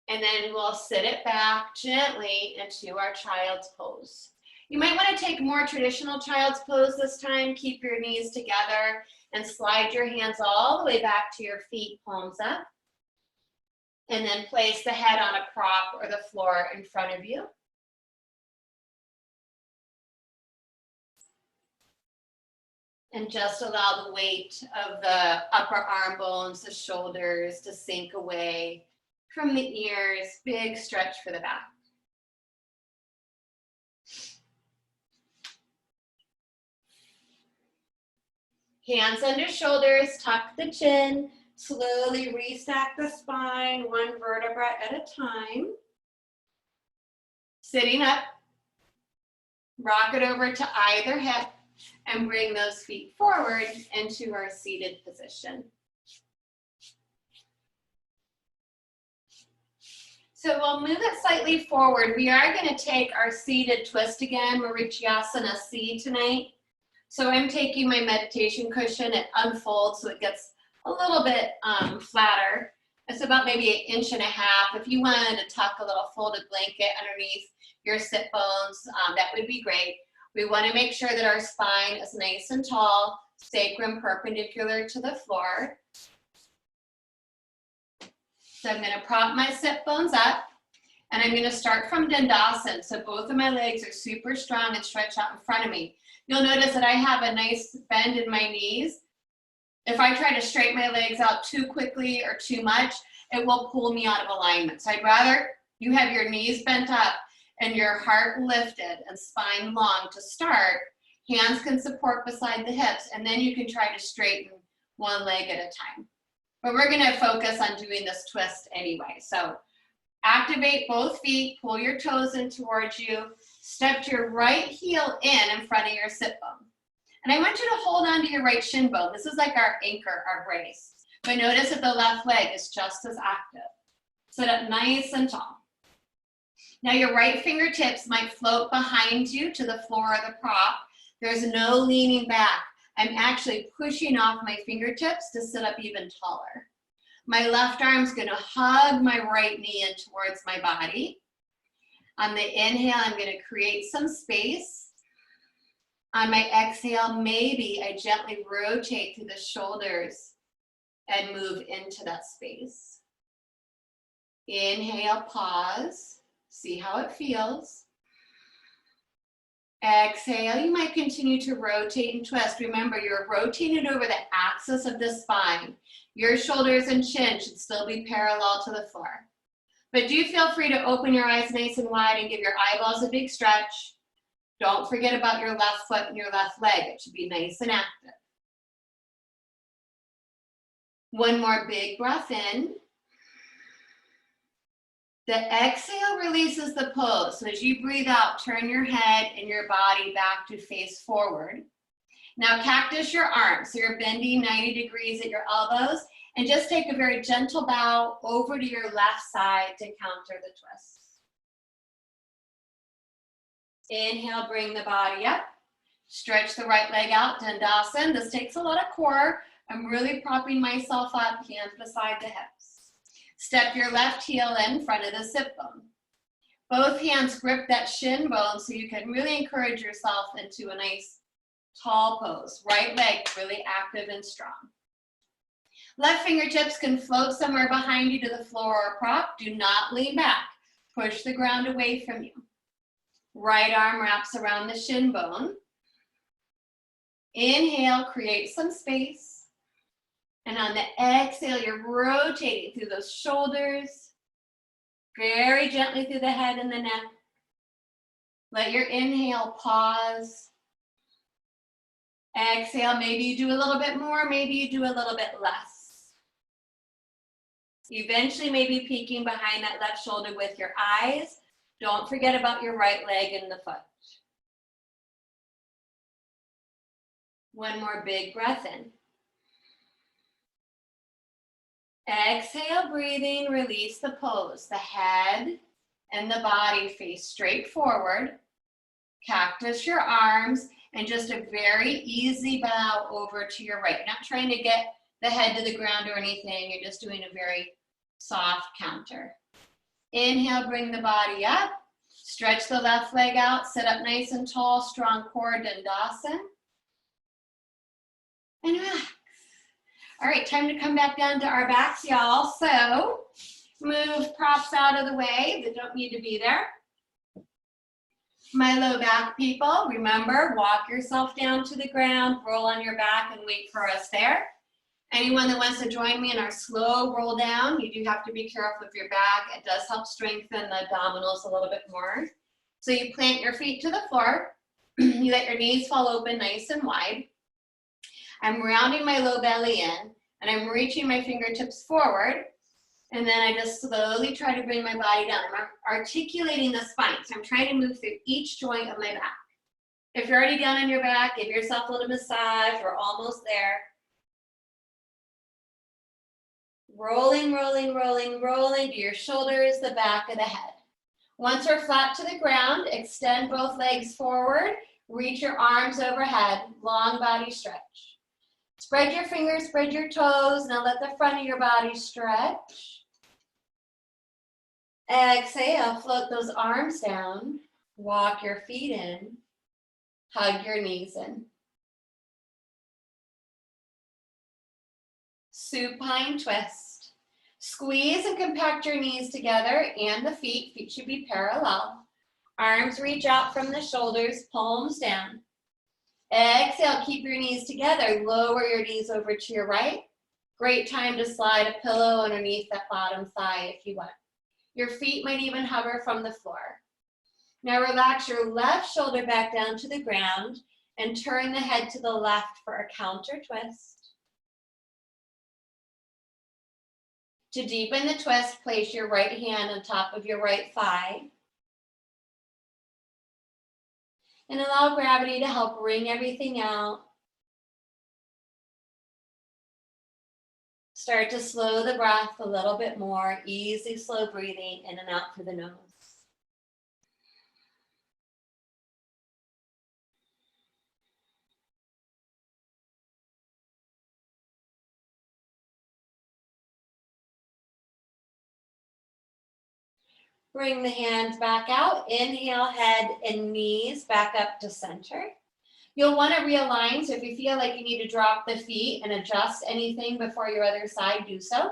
And then we'll sit it back gently into our child's pose. You might want to take more traditional child's pose this time. Keep your knees together and slide your hands all the way back to your feet, palms up. And then place the head on a prop or the floor in front of you. And just allow the weight of the upper arm bones, the shoulders to sink away from the ears. Big stretch for the back. Hands under shoulders, tuck the chin. Slowly restack the spine, one vertebra at a time. Sitting up, rock it over to either hip and bring those feet forward into our seated position. So we'll move it slightly forward. We are going to take our seated twist again, Marichyasana C tonight. So I'm taking my meditation cushion, it unfolds so it gets a little bit flatter. It's about maybe 1.5 inches. If you wanted to tuck a little folded blanket underneath your sit bones, that would be great. We want to make sure that our spine is nice and tall, sacrum perpendicular to the floor. So I'm going to prop my sit bones up and I'm going to start from Dandasana. So both of my legs are super strong and stretched out in front of me. You'll notice that I have a nice bend in my knees. If I try to straighten my legs out too quickly or too much, it will pull me out of alignment. So I'd rather you have your knees bent up and your heart lifted and spine long to start. Hands can support beside the hips, and then you can try to straighten one leg at a time. But we're going to focus on doing this twist anyway. So activate both feet, pull your toes in towards you, step your right heel in front of your sit bone. And I want you to hold on to your right shin bone. This is like our anchor, our brace. But notice that the left leg is just as active. Sit up nice and tall. Now your right fingertips might float behind you to the floor of the prop. There's no leaning back. I'm actually pushing off my fingertips to sit up even taller. My left arm's gonna hug my right knee in towards my body. On the inhale, I'm gonna create some space. On my exhale, maybe I gently rotate through the shoulders and move into that space. Inhale, pause, see how it feels. Exhale, you might continue to rotate and twist. Remember, you're rotating over the axis of the spine. Your shoulders and chin should still be parallel to the floor. But do feel free to open your eyes nice and wide and give your eyeballs a big stretch. Don't forget about your left foot and your left leg. It should be nice and active. One more big breath in. The exhale releases the pose. So as you breathe out, turn your head and your body back to face forward. Now cactus your arms. So you're bending 90 degrees at your elbows and just take a very gentle bow over to your left side to counter the twist. Inhale, bring the body up. Stretch the right leg out, Dandasana. This takes a lot of core. I'm really propping myself up, hands beside the hips. Step your left heel in front of the sit bone. Both hands grip that shin bone so you can really encourage yourself into a nice tall pose. Right leg really active and strong. Left fingertips can float somewhere behind you to the floor or prop. Do not lean back. Push the ground away from you. Right arm wraps around the shin bone. Inhale, create some space. And on the exhale, you're rotating through those shoulders, very gently through the head and the neck. Let your inhale pause. Exhale, maybe you do a little bit more, maybe you do a little bit less. Eventually, maybe peeking behind that left shoulder with your eyes. Don't forget about your right leg and the foot. One more big breath in. Exhale, breathing, release the pose. The head and the body face straight forward. Cactus your arms and just a very easy bow over to your right. You're not trying to get the head to the ground or anything. You're just doing a very soft counter. Inhale, bring the body up. Stretch the left leg out. Sit up nice and tall, strong core, Dandasana. And relax. All right, time to come back down to our backs, y'all. So move props out of the way that don't need to be there. My low back people, remember, walk yourself down to the ground, roll on your back and wait for us there. Anyone that wants to join me in our slow roll down, you do have to be careful with your back. It does help strengthen the abdominals a little bit more. So you plant your feet to the floor. You let your knees fall open nice and wide. I'm rounding my low belly in and I'm reaching my fingertips forward. And then I just slowly try to bring my body down. I'm articulating the spine. So I'm trying to move through each joint of my back. If you're already down on your back, give yourself a little massage. We're almost there. Rolling, rolling, rolling, rolling to your shoulders, the back of the head. Once we're flat to the ground, extend both legs forward. Reach your arms overhead, long body stretch. Spread your fingers, spread your toes. Now let the front of your body stretch. Exhale, float those arms down. Walk your feet in. Hug your knees in. Supine twist. Squeeze and compact your knees together and the feet. Feet should be parallel. Arms reach out from the shoulders, palms down. Exhale, keep your knees together. Lower your knees over to your right. Great time to slide a pillow underneath that bottom thigh if you want. Your feet might even hover from the floor. Now relax your left shoulder back down to the ground and turn the head to the left for a counter twist. To deepen the twist, place your right hand on top of your right thigh. And allow gravity to help wring everything out. Start to slow the breath a little bit more. Easy, slow breathing in and out through the nose. Bring the hands back out. Inhale, head and knees back up to center. You'll want to realign, so if you feel like you need to drop the feet and adjust anything before your other side, do so.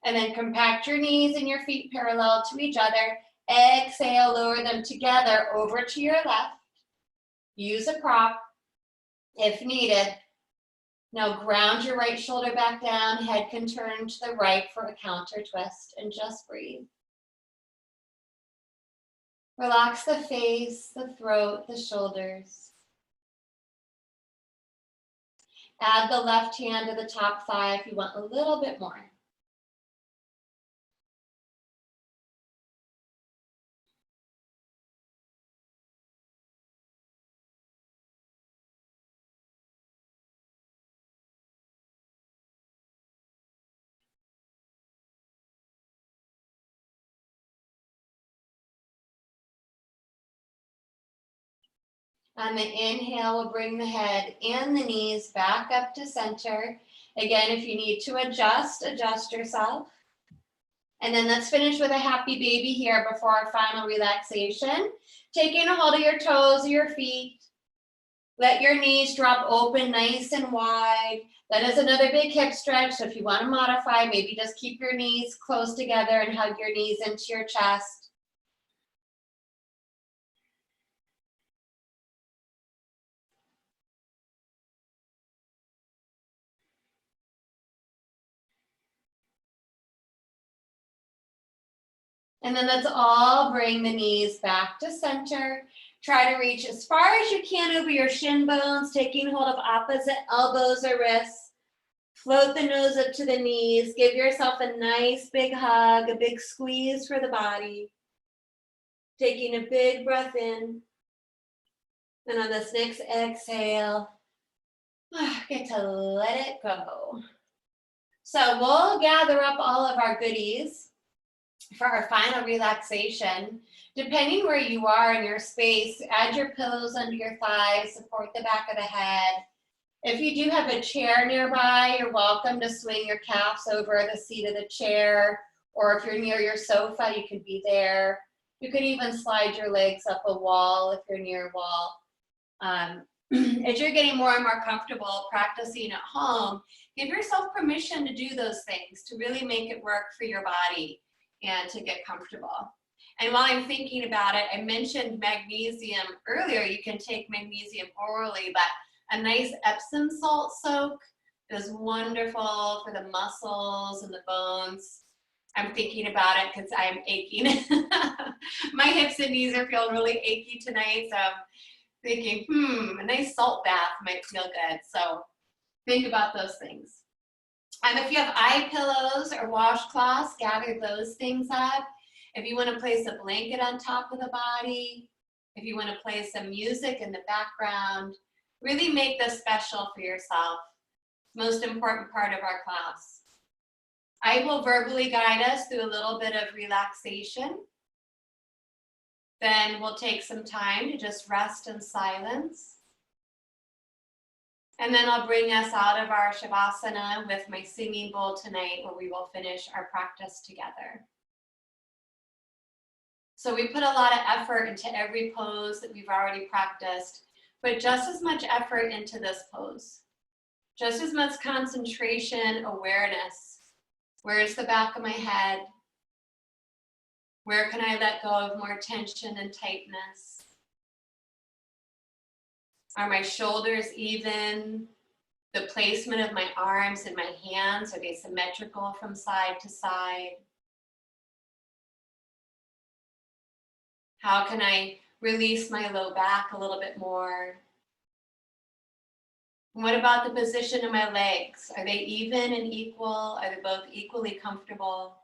And then compact your knees and your feet parallel to each other. Exhale, lower them together over to your left. Use a prop if needed. Now ground your right shoulder back down. Head can turn to the right for a counter twist and just breathe. Relax the face, the throat, the shoulders. Add the left hand to the top thigh if you want a little bit more. On the inhale, we'll bring the head and the knees back up to center. Again, if you need to adjust yourself. And then let's finish with a happy baby here before our final relaxation. Taking a hold of your toes or your feet. Let your knees drop open nice and wide. That is another big hip stretch. So if you want to modify, maybe just keep your knees close together and hug your knees into your chest. And then let's all bring the knees back to center. Try to reach as far as you can over your shin bones, taking hold of opposite elbows or wrists. Float the nose up to the knees. Give yourself a nice big hug, a big squeeze for the body. Taking a big breath in. And on this next exhale, get to let it go. So we'll gather up all of our goodies for our final relaxation. Depending where you are in your space, add your pillows under your thighs, support the back of the head. If you do have a chair nearby, you're welcome to swing your calves over the seat of the chair, or if you're near your sofa, you could be there. You could even slide your legs up a wall if you're near a wall. As you're getting more and more comfortable practicing at home, give yourself permission to do those things, to really make it work for your body and to get comfortable. And while I'm thinking about it, I mentioned magnesium earlier. You can take magnesium orally, but a nice Epsom salt soak is wonderful for the muscles and the bones. I'm thinking about it because I'm aching. My hips and knees are feeling really achy tonight, so I'm thinking, a nice salt bath might feel good. So think about those things. If you have eye pillows or washcloths, gather those things up. If you want to place a blanket on top of the body, if you want to play some music in the background, really make this special for yourself. Most important part of our class. I will verbally guide us through a little bit of relaxation. Then we'll take some time to just rest in silence. And then I'll bring us out of our Shavasana with my singing bowl tonight, where we will finish our practice together. So we put a lot of effort into every pose that we've already practiced, but just as much effort into this pose. Just as much concentration, awareness. Where's the back of my head? Where can I let go of more tension and tightness? Are my shoulders even? The placement of my arms and my hands, are they symmetrical from side to side? How can I release my low back a little bit more? And what about the position of my legs? Are they even and equal? Are they both equally comfortable?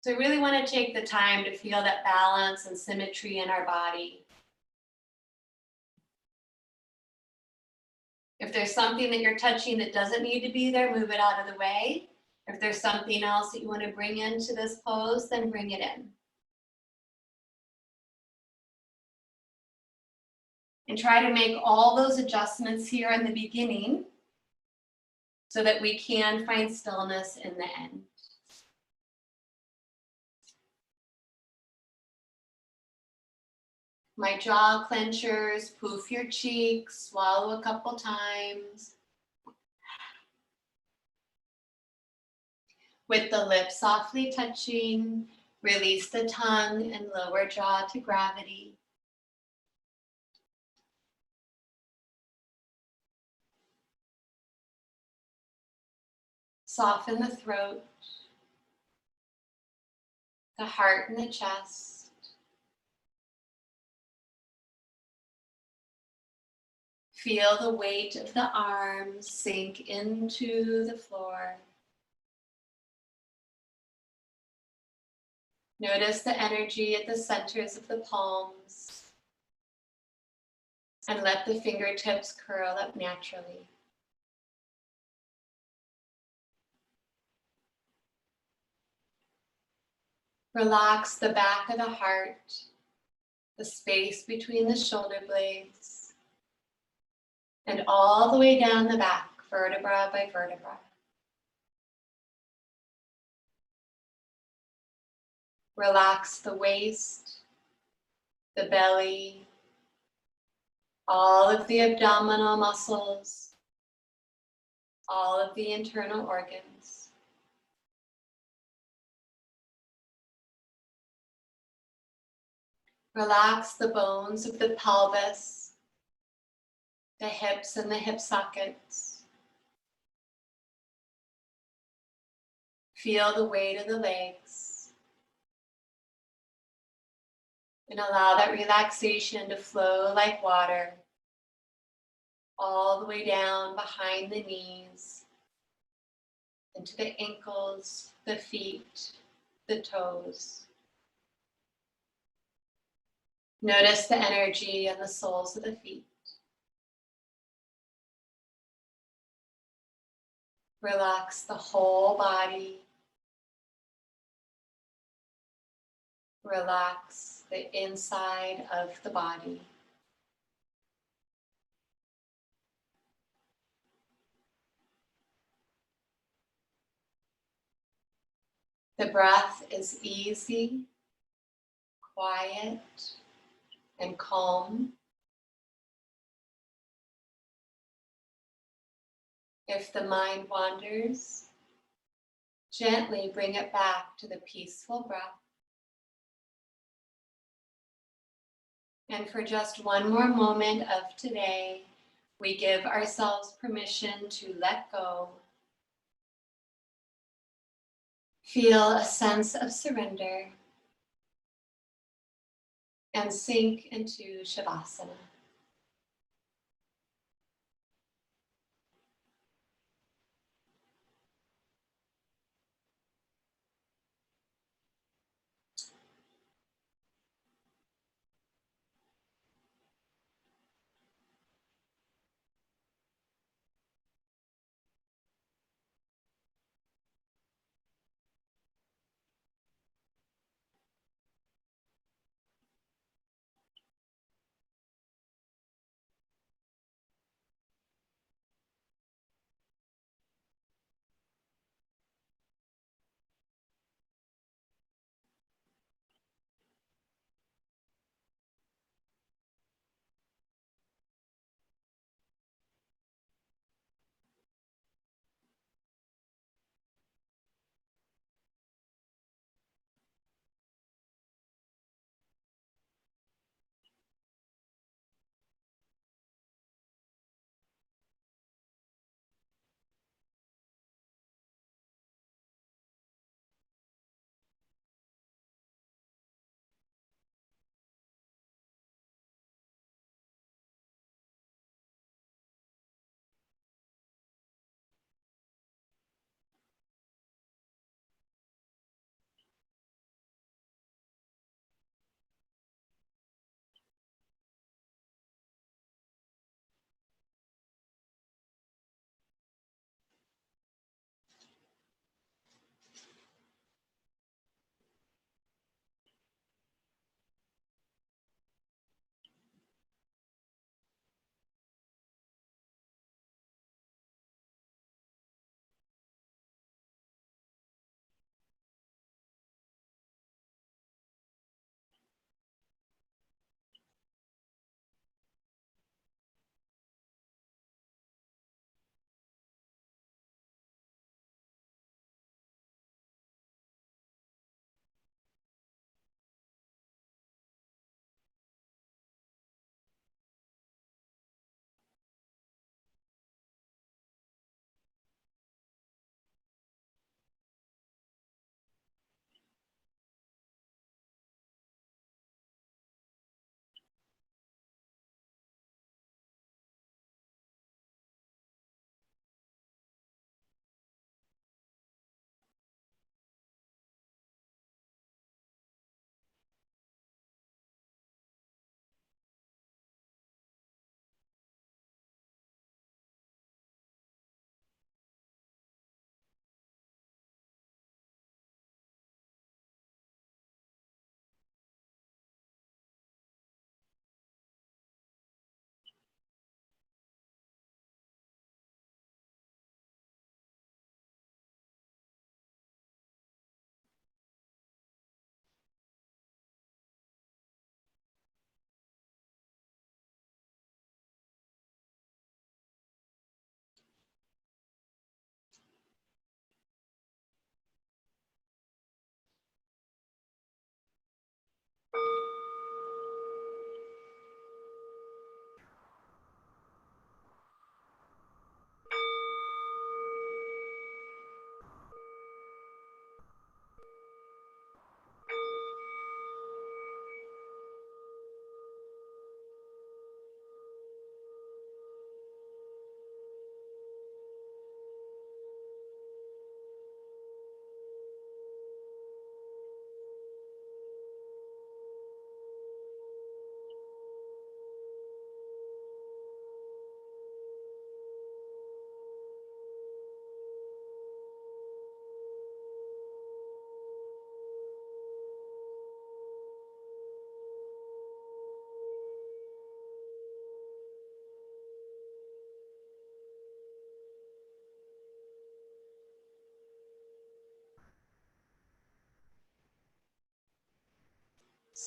So we really want to take the time to feel that balance and symmetry in our body. If there's something that you're touching that doesn't need to be there, move it out of the way. If there's something else that you want to bring into this pose, then bring it in. And try to make all those adjustments here in the beginning so that we can find stillness in the end. My jaw clenchers, poof your cheeks, swallow a couple times. With the lips softly touching, release the tongue and lower jaw to gravity. Soften the throat, the heart and the chest. Feel the weight of the arms sink into the floor. Notice the energy at the centers of the palms and let the fingertips curl up naturally. Relax the back of the heart, the space between the shoulder blades, and all the way down the back, vertebra by vertebra. Relax the waist, the belly, all of the abdominal muscles, all of the internal organs. Relax the bones of the pelvis, the hips and the hip sockets. Feel the weight of the legs. And allow that relaxation to flow like water all the way down behind the knees, into the ankles, the feet, the toes. Notice the energy on the soles of the feet. Relax the whole body. Relax the inside of the body. The breath is easy, quiet, and calm. If the mind wanders, gently bring it back to the peaceful breath. And for just one more moment of today, we give ourselves permission to let go. Feel a sense of surrender and sink into Shavasana.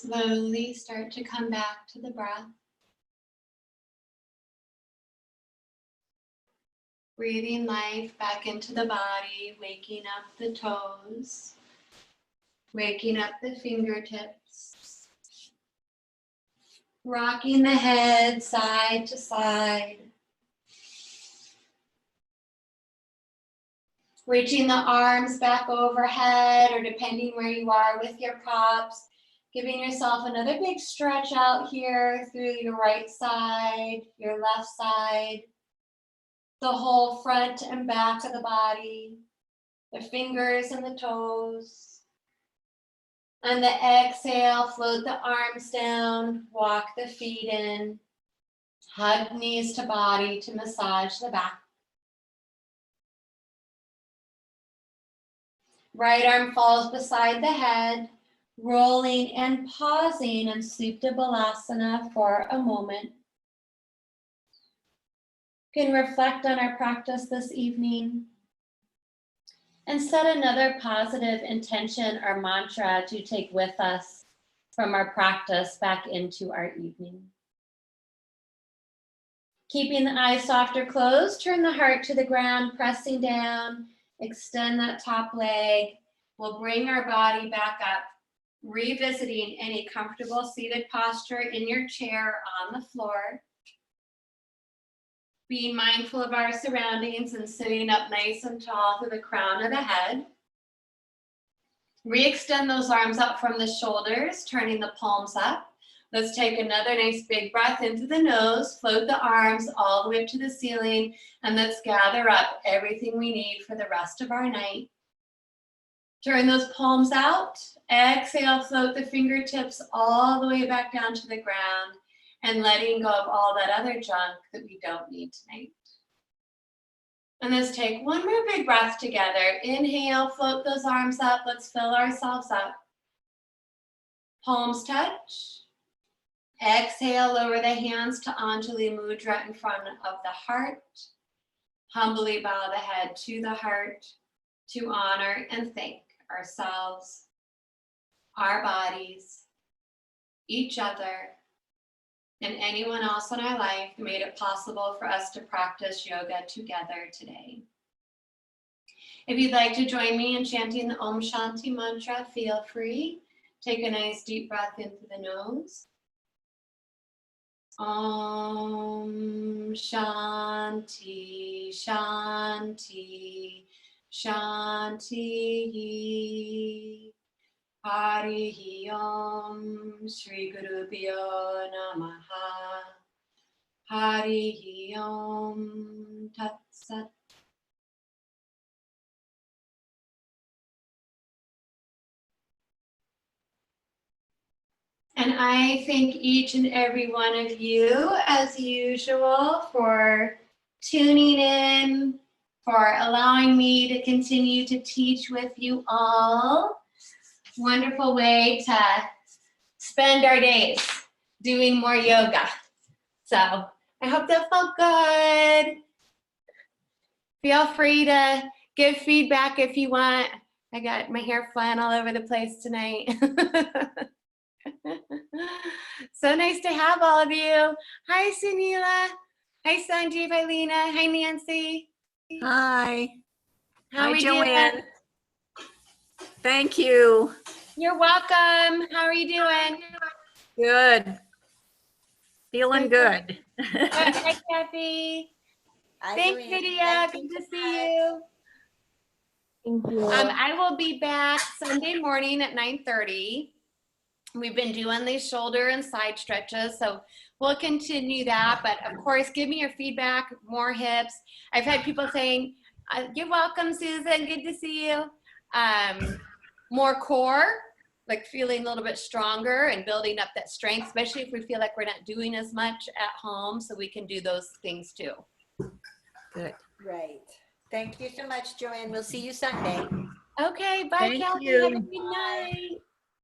Slowly start to come back to the breath. Breathing life back into the body, waking up the toes, waking up the fingertips, rocking the head side to side, reaching the arms back overhead, or depending where you are with your props, giving yourself another big stretch out here through your right side, your left side, the whole front and back of the body, the fingers and the toes. On the exhale, float the arms down, walk the feet in, hug knees to body to massage the back. Right arm falls beside the head, rolling and pausing in Supta Balasana for a moment. You can reflect on our practice this evening and set another positive intention or mantra to take with us from our practice back into our evening. Keeping the eyes soft or closed, turn the heart to the ground, pressing down, extend that top leg. We'll bring our body back up, revisiting any comfortable seated posture in your chair on the floor. Being mindful of our surroundings and sitting up nice and tall to the crown of the head. Re-extend those arms up from the shoulders, turning the palms up. Let's take another nice big breath into the nose, float the arms all the way up to the ceiling, and let's gather up everything we need for the rest of our night. Turn those palms out, exhale, float the fingertips all the way back down to the ground, and letting go of all that other junk that we don't need tonight. And let's take one more big breath together. Inhale, float those arms up. Let's fill ourselves up. Palms touch. Exhale, lower the hands to Anjali Mudra in front of the heart. Humbly bow the head to the heart to honor and thank ourselves, our bodies, each other, and anyone else in our life who made it possible for us to practice yoga together today. If you'd like to join me in chanting the Om Shanti mantra, feel free. Take a nice deep breath in through the nose. Om Shanti, Shanti, Shanti. Harihi Om Shri Gurubhyo Namaha. Harihi Om Tat Sat. And I thank each and every one of you, as usual, for tuning in, for allowing me to continue to teach with you all. Wonderful way to spend our days doing more yoga. So I hope that felt good. Feel free to give feedback if you want. I got my hair flying all over the place tonight. So nice to have all of you. Hi, Sunila. Hi, Sanjeev. Hi, Lena. Hi, Nancy. Hi. How are we Joanne. doing? Thank you. You're welcome. How are you doing? Good. Feeling good. Hi, Kathy. Thanks, Lydia. Good to see you. Thank you. I will be back Sunday morning at 9:30. We've been doing these shoulder and side stretches, so we'll continue that. But of course, give me your feedback, more hips. I've had people saying, you're welcome, Susan, good to see you. More core, like feeling a little bit stronger and building up that strength, especially if we feel like we're not doing as much at home, so we can do those things too. Good. Right. Thank you so much, Joanne. We'll see you Sunday. Okay, bye, Thank Kelly. you. Have a good night.